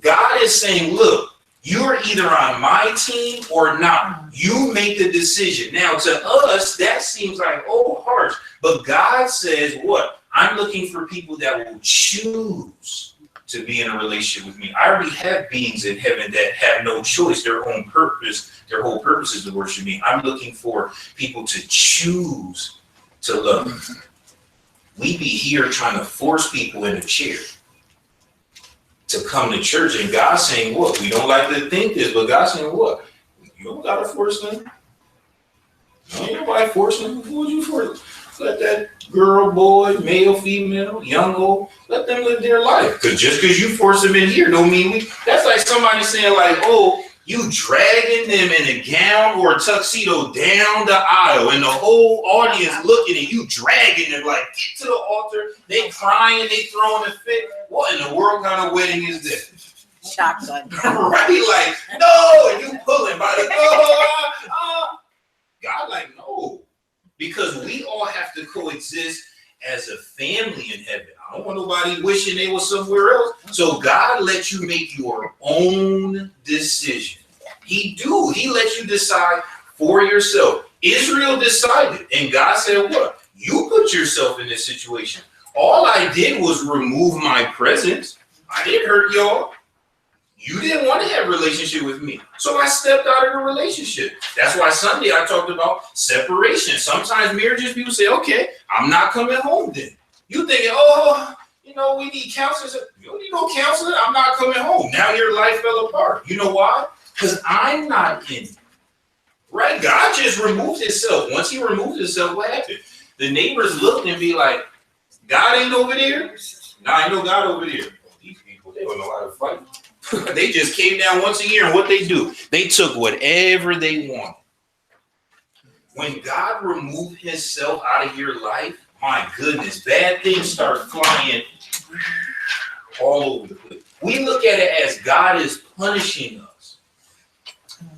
God is saying, look, you're either on my team or not. You make the decision. Now, to us, that seems like, oh, harsh. But God says what? I'm looking for people that will choose to be in a relationship with me. I already have beings in heaven that have no choice. Their own purpose, their whole purpose is to worship me. I'm looking for people to choose to love. We be here trying to force people in a chair to come to church, and God's saying, what? We don't like to think this, but God's saying, what? You don't got to force them. No, ain't nobody forcing them. Who would you force? Let that girl, boy, male, female, young, old, let them live their life. Because just because you force them in here don't mean we. That's like somebody saying like, oh, you dragging them in a gown or a tuxedo down the aisle and the whole audience looking at you dragging them like, get to the altar. They crying, they throwing a fit. What in the world kind of wedding is this? Shotgun. Right? Like, no, and you pulling by the, God like, no. Because we all have to coexist as a family in heaven. I don't want nobody wishing they were somewhere else. So God lets you make your own decision. He lets you decide for yourself. Israel decided, and God said, what? You put yourself in this situation. All I did was remove my presence. I didn't hurt y'all. You didn't want to have a relationship with me. So I stepped out of the relationship. That's why Sunday I talked about separation. Sometimes marriages, people say, okay, I'm not coming home then. You thinking, oh, we need counselors. You don't need no counselor. I'm not coming home. Now your life fell apart. You know why? Because I'm not in it. Right? God just removed himself. Once he removed himself, what happened? The neighbors looked and be like, God ain't over there? Nah, I know God over there. These people, they don't know how to fight. They just came down once a year, and what they do, they took whatever they wanted. When God removed himself out of your life, my goodness, bad things start flying all over the place. We look at it as God is punishing us.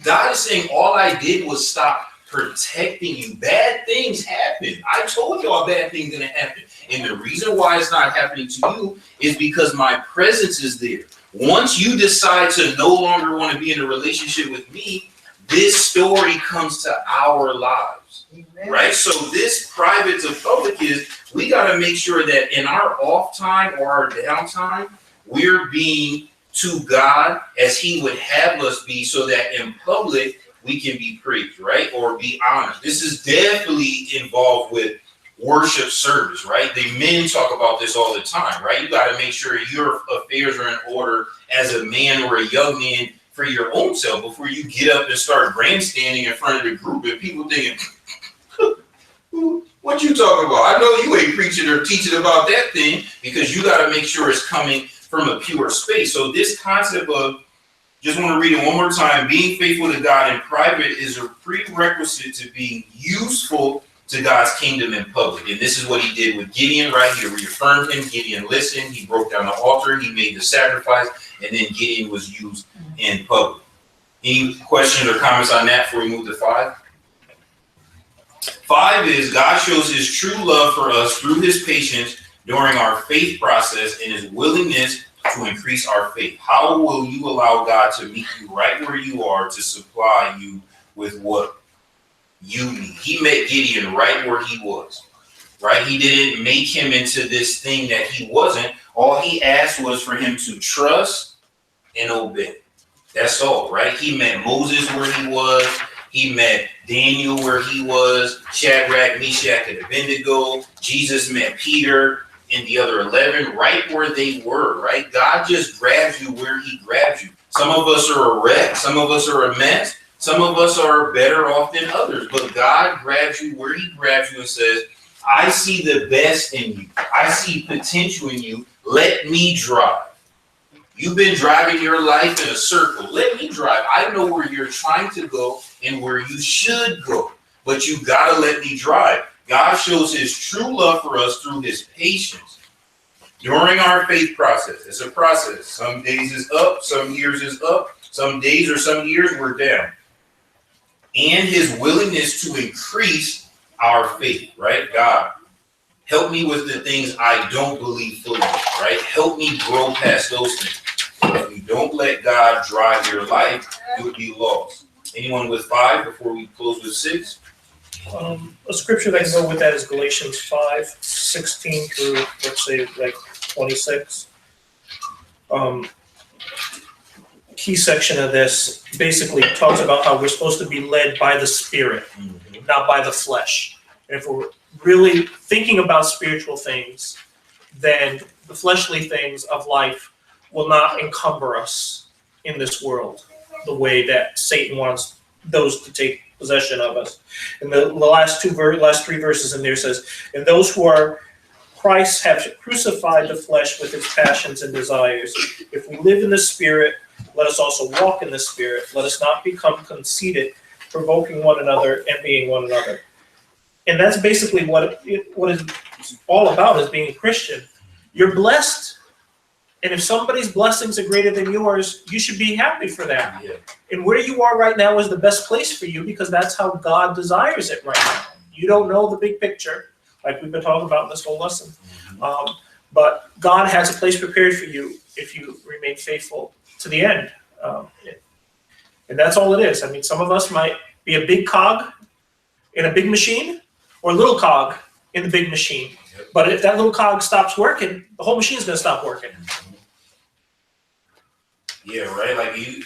God is saying, all I did was stop protecting you. Bad things happen. I told y'all bad things gonna happen. And the reason why it's not happening to you is because my presence is there. Once you decide to no longer want to be in a relationship with me, this story comes to our lives. Amen. Right? So this private to public is, we got to make sure that in our off time or our downtime, we're being to God as he would have us be, so that in public we can be praised, right? Or be honored. This is definitely involved with worship service, right? The men talk about this all the time, right? You got to make sure your affairs are in order as a man or a young man for your own self before you get up and start grandstanding in front of the group and people thinking, what you talking about? I know you ain't preaching or teaching about that thing, because you got to make sure it's coming from a pure space. So this concept of, just want to read it one more time, being faithful to God in private is a prerequisite to being useful to God's kingdom in public. And this is what he did with Gideon, right? He reaffirmed him. Gideon listened. He broke down the altar. He made the sacrifice. And then Gideon was used in public. Any questions or comments on that before we move to 5? 5 is God shows his true love for us through his patience during our faith process and his willingness to increase our faith. How will you allow God to meet you right where you are to supply you with what you need? He met Gideon right where he was, right? He didn't make him into this thing that he wasn't. All he asked was for him to trust and obey. That's all, right? He met Moses where he was. He met Daniel where he was, Shadrach, Meshach, and Abednego. Jesus met Peter and the other 11 right where they were, right? God just grabs you where he grabs you. Some of us are a wreck. Some of us are a mess. Some of us are better off than others. But God grabs you where he grabs you and says, I see the best in you. I see potential in you. Let me drive. You've been driving your life in a circle. Let me drive. I know where you're trying to go and where you should go. But you got to let me drive. God shows his true love for us through his patience during our faith process. It's a process. Some days is up, some years is up, some days or some years we're down. And his willingness to increase our faith, right? God, help me with the things I don't believe fully, right? Help me grow past those things. If you don't let God drive your life, you'll be lost. Anyone with 5 before we close with 6? A scripture that can go with that is Galatians 5:16 through, let's say, like 26. Key section of this basically talks about how we're supposed to be led by the Spirit, not by the flesh. And if we're really thinking about spiritual things, then the fleshly things of life will not encumber us in this world the way that Satan wants those to take possession of us. And the last 3 verses in there says, and those who are Christ have crucified the flesh with its passions and desires. If we live in the Spirit, let us also walk in the Spirit. Let us not become conceited, provoking one another, envying one another. And that's basically what it's all about, is being a Christian. You're blessed. And if somebody's blessings are greater than yours, you should be happy for that. Yeah. And where you are right now is the best place for you, because that's how God desires it right now. You don't know the big picture, like we've been talking about in this whole lesson. But God has a place prepared for you if you remain faithful to the end. And that's all it is. I mean, some of us might be a big cog in a big machine, or a little cog in the big machine. But if that little cog stops working, the whole machine's going to stop working. Yeah, right? Like, you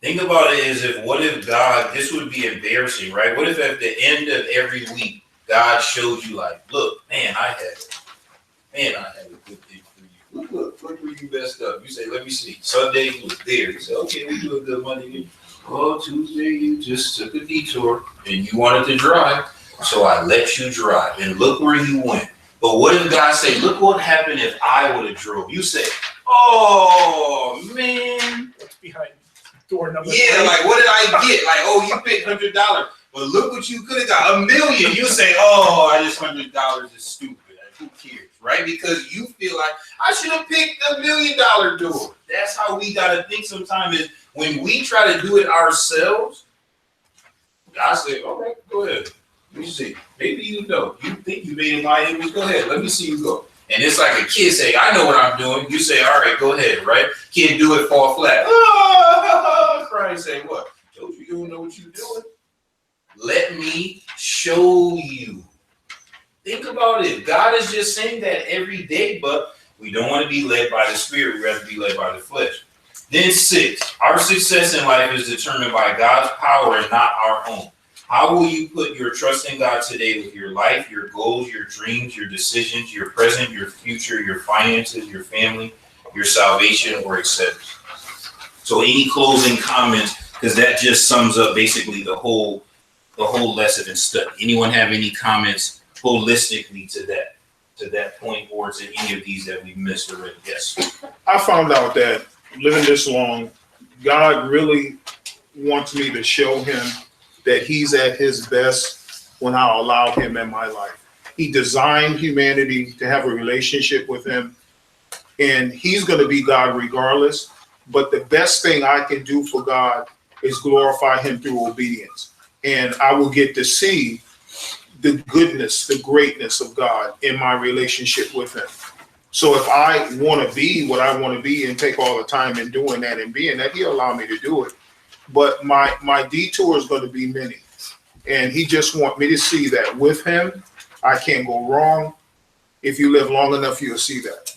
think about it as if, what if God, this would be embarrassing, right? What if at the end of every week, God showed you, like, look, man, I had a good thing for you. Look where you messed up. You say, let me see. Sunday you was there. You say, okay, we do a good Monday. Oh, Tuesday you just took a detour and you wanted to drive, so I let you drive. And look where you went. But what if God say, look what happened if I would have drove? You say, oh, man. What's behind door number 3? Yeah, like, what did I get? Like, oh, you picked $100. But look what you could have got, $1 million. You say, oh, I just $100 is stupid. Like, who cares, right? Because you feel like, I should have picked $1 million door. That's how we got to think sometimes, is when we try to do it ourselves, God say, all right, go ahead. Let me see. Maybe you know. You think you made in my image. Go ahead. Let me see you go. And it's like a kid say, I know what I'm doing. You say, all right, go ahead, right? Kid do it, fall flat. Cry and say, what? Told you don't know what you're doing. Let me show you. Think about it. God is just saying that every day, but we don't want to be led by the Spirit. We rather be led by the flesh. Then 6, our success in life is determined by God's power and not our own. How will you put your trust in God today with your life, your goals, your dreams, your decisions, your present, your future, your finances, your family, your salvation, or etc.? So any closing comments, because that just sums up basically the whole lesson and study. Anyone have any comments holistically to that point, or to any of these that we missed already? Yes. I found out that living this long, God really wants me to show him that he's at his best when I allow him in my life. He designed humanity to have a relationship with him, and he's going to be God regardless. But the best thing I can do for God is glorify him through obedience. And I will get to see the goodness, the greatness of God in my relationship with him. So if I want to be what I want to be and take all the time in doing that and being that, he'll allow me to do it. But my detour is going to be many. And he just wants me to see that with him, I can't go wrong. If you live long enough, you'll see that.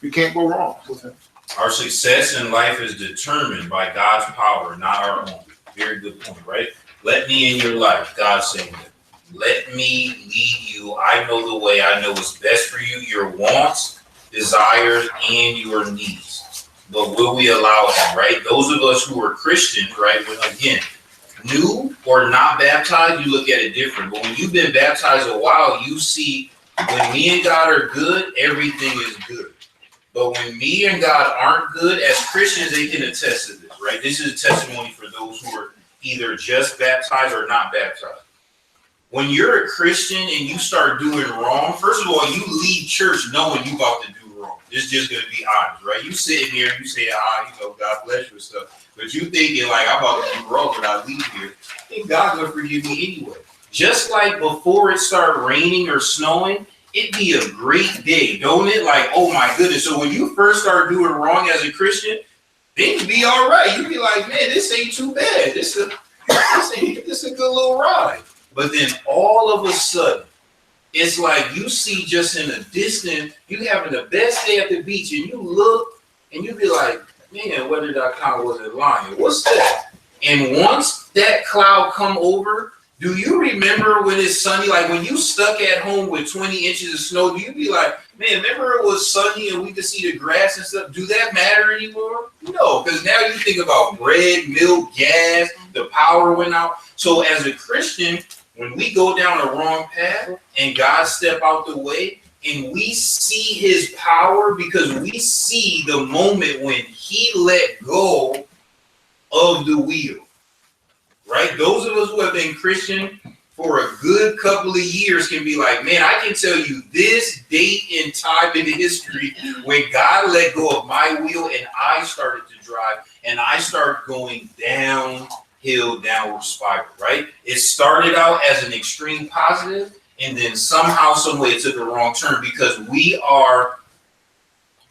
You can't go wrong with him. Our success in life is determined by God's power, not our own. Very good point, right? Let me in your life, God saying that. Let me lead you. I know the way. I know what's best for you, your wants, desires, and your needs. But will we allow him, right? Those of us who are Christians, right? When, again, new or not baptized, you look at it different. But when you've been baptized a while, you see when me and God are good, everything is good. But when me and God aren't good, as Christians, they can attest to this, right? This is a testimony for those who are either just baptized or not baptized. When you're a Christian and you start doing wrong, first of all, you leave church knowing you about to do wrong. It's just going to be honest, right? You sitting here, you say, God bless you and stuff. But you thinking like, I'm about to do wrong when I leave here. I think God's going to forgive me anyway. Just like before it started raining or snowing, it'd be a great day, don't it? Like, oh my goodness. So when you first start doing wrong as a Christian, things be all right. You'd be like, man, this ain't too bad. This is a good little ride. But then all of a sudden, it's like you see just in the distance, you having the best day at the beach, and you look and you be like, man, weather.com wasn't lying. What's that? And once that cloud come over, do you remember when it's sunny? Like when you stuck at home with 20 inches of snow, do you be like, man, remember it was sunny and we could see the grass and stuff? Do that matter anymore? No, because now you think about bread, milk, gas, the power went out. So as a Christian, when we go down the wrong path and God step out the way and we see his power because we see the moment when he let go of the wheel, right? Those of us who have been Christian for a good couple of years can be like, man, I can tell you this date and time in the history when God let go of my wheel and I started to drive and I started going downward spiral, right? It started out as an extreme positive and then somehow, some way it took a wrong turn because we are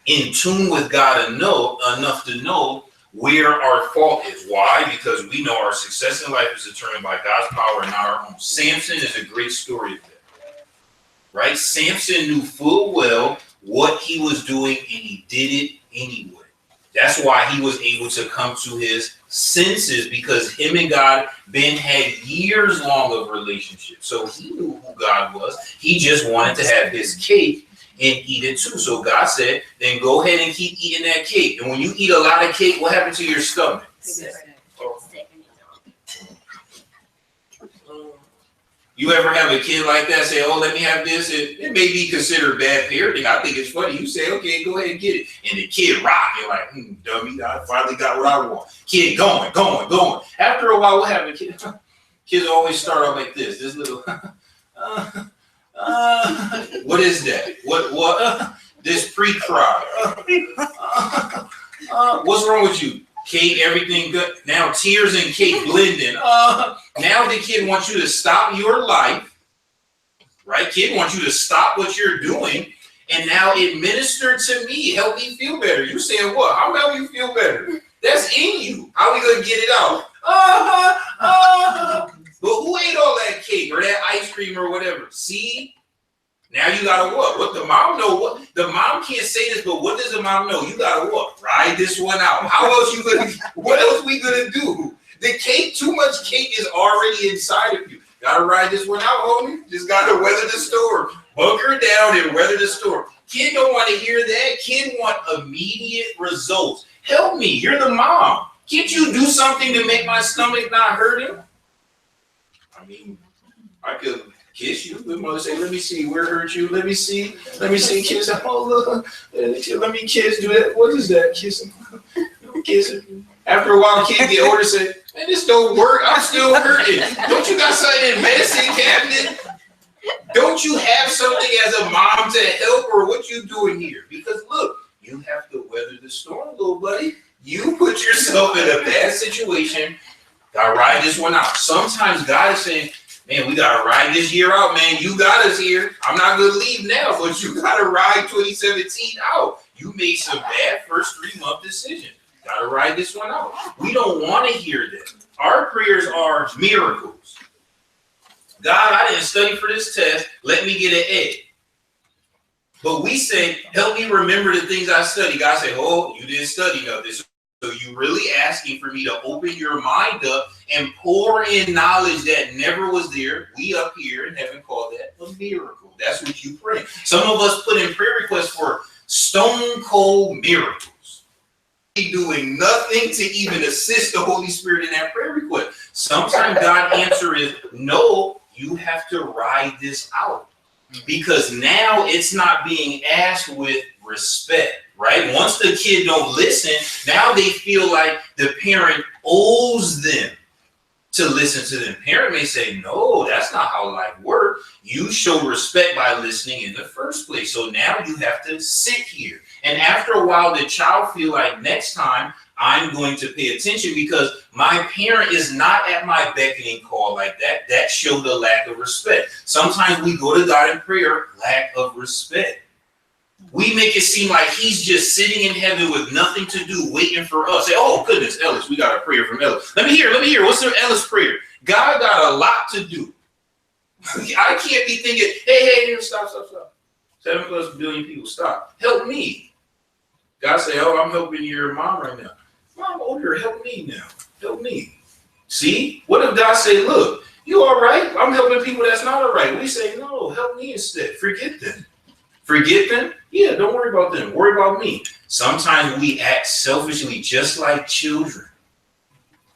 in tune with God enough to know where our fault is. Why? Because we know our success in life is determined by God's power and not our own. Samson is a great story of that, right? Samson knew full well what he was doing and he did it anyway. That's why he was able to come to his senses because him and God had years long of relationship. So he knew who God was. He just wanted to have his cake and eat it too. So God said, then go ahead and keep eating that cake. And when you eat a lot of cake, what happens to your stomach? You ever have a kid like that say, oh, let me have this? It may be considered bad parenting. I think it's funny. You say, okay, go ahead and get it. And the kid rock. You're like, dummy, I finally got what I want. Kid going. After a while, what happens? Kids always start off like this. This little, what is that? What? This pre-cry. What's wrong with you? Cake, everything good. Now tears and cake blending. Now the kid wants you to stop your life, right? Kid wants you to stop what you're doing, and now administer to me, help me feel better. You saying what? How help you feel better? That's in you. How are we gonna get it out? But who ate all that cake or that ice cream or whatever? See? Now you gotta what? What the mom know? What the mom mom can't say this, but what does a mom know? You gotta what? Ride this one out. How else you gonna? What else we gonna do? The cake, too much cake is already inside of you. Gotta ride this one out, homie. Just gotta weather the storm. Bunker down and weather the storm. Kid don't want to hear that. Kid want immediate results. Help me. You're the mom. Can't you do something to make my stomach not hurting? I mean, I could kiss you. The mother say, let me see, where hurt you? Let me see, kiss. Oh, look, let me kiss. Do that. What is that? Kissing. Kissing. After a while, kids get older, say, man, this don't work. I'm still hurting. Don't you got something in the medicine cabinet? Don't you have something as a mom to help, or what you doing here? Because look, you have to weather the storm, little buddy. You put yourself in a bad situation. Gotta ride this one out. Sometimes God is saying, man, we gotta ride this year out, man. You got us here. I'm not gonna leave now, but you gotta ride 2017 out. You made some bad first 3-month decisions. Gotta ride this one out. We don't want to hear that. Our prayers are miracles. God, I didn't study for this test. Let me get an A. But we say, help me remember the things I studied. God say, oh, you didn't study nothing. So you really asking for me to open your mind up and pour in knowledge that never was there. We up here in heaven call that a miracle. That's what you pray. Some of us put in prayer requests for stone cold miracles. Doing nothing to even assist the Holy Spirit in that prayer request. Sometimes God's answer is no, you have to ride this out. Because now it's not being asked with respect, right? Once the kid don't listen, now they feel like the parent owes them to listen to them. Parent may say, no, that's not how life works. You show respect by listening in the first place. So now you have to sit here. And after a while, the child feel like next time I'm going to pay attention because my parent is not at my beckoning call like that. That showed a lack of respect. Sometimes we go to God in prayer, lack of respect. We make it seem like he's just sitting in heaven with nothing to do, waiting for us. Say, oh, goodness, Ellis, we got a prayer from Ellis. Let me hear. What's the Ellis prayer? God got a lot to do. I can't be thinking, hey, stop. 7+ billion people, stop. Help me. God say, oh, I'm helping your mom right now. Mom, older, help me now. Help me. See? What if God say, look, you all right? I'm helping people that's not all right. We say, no, help me instead. Forget them. Forget them? Yeah, don't worry about them. Worry about me. Sometimes we act selfishly just like children.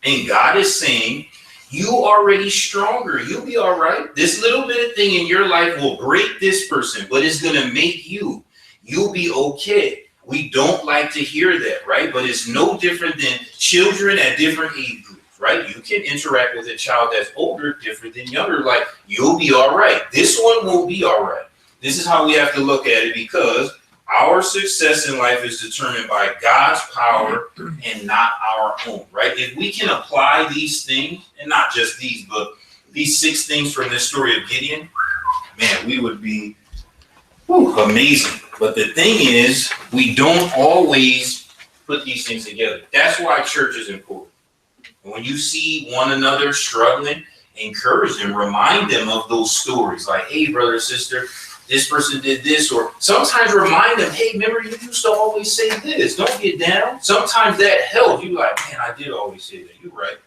And God is saying, you already stronger. You'll be all right. This little bit of thing in your life will break this person, but it's going to make you. You'll be okay. We don't like to hear that, right? But it's no different than children at different age groups, right? You can interact with a child that's older, different than younger. Like, you'll be all right. This one won't be all right. This is how we have to look at it, because our success in life is determined by God's power and not our own, right? If we can apply these things, and not just these, but these 6 things from this story of Gideon, man, we would be amazing. But the thing is, we don't always put these things together. That's why church is important. When you see one another struggling, encourage them, remind them of those stories. Like, hey, brother, sister, this person did this. Or sometimes remind them, hey, remember, you used to always say this. Don't get down. Sometimes that helps. You're like, man, I did always say that. You're right.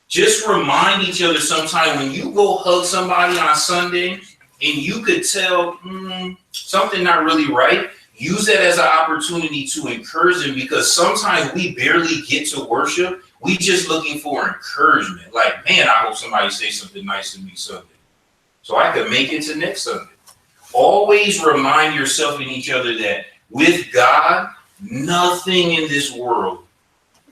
Just remind each other sometime when you go hug somebody on Sunday and you could tell something not really right, use that as an opportunity to encourage them, because sometimes we barely get to worship. We just looking for encouragement. Like, man, I hope somebody say something nice to me Sunday so I could make it to next Sunday. Always remind yourself and each other that with God, nothing in this world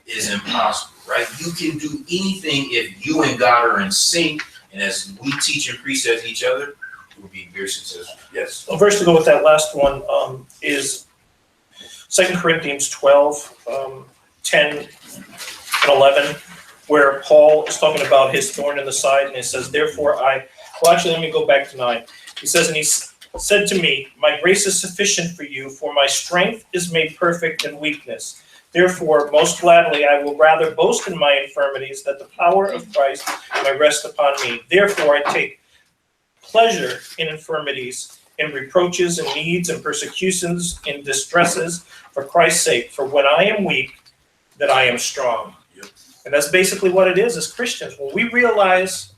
is impossible, right? You can do anything if you and God are in sync. And as we teach and preach as each other, will be very successful. Yes. A verse to go with that last one is 2 Corinthians 12, 10 and 11, where Paul is talking about his thorn in the side, and it says, therefore actually, let me go back to 9. He says, and he said to me, my grace is sufficient for you, for my strength is made perfect in weakness. Therefore, most gladly, I will rather boast in my infirmities, that the power of Christ may rest upon me. Therefore, I take pleasure in infirmities, in reproaches and needs and persecutions and distresses for Christ's sake. For when I am weak, that I am strong. Yep. And that's basically what it is as Christians. When we realize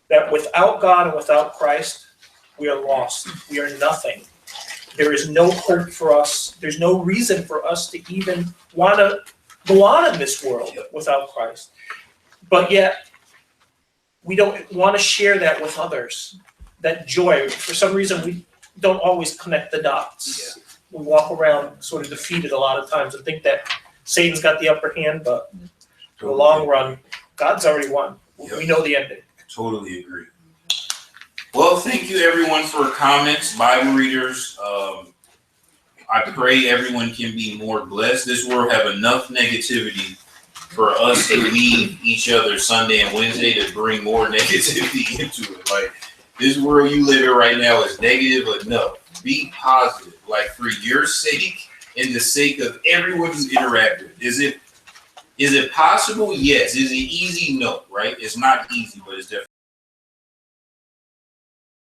that without God and without Christ, we are lost. We are nothing. There is no hope for us. There's no reason for us to even want to go on in this world without Christ. But yet, we don't want to share that with others. That joy, for some reason, we don't always connect the dots. Yeah. We walk around sort of defeated a lot of times and think that Satan's got the upper hand, but in the long run, God's already won. Yep. We know the ending. Totally agree. Well, thank you everyone for comments, Bible readers. I pray everyone can be more blessed. This world have enough negativity for us to leave each other Sunday and Wednesday to bring more negativity into it. Like, this world you live in right now is negative enough. Be positive, like, for your sake and the sake of everyone who's interacted. Is it possible? Yes. Is it easy? No, right? It's not easy, but it's definitely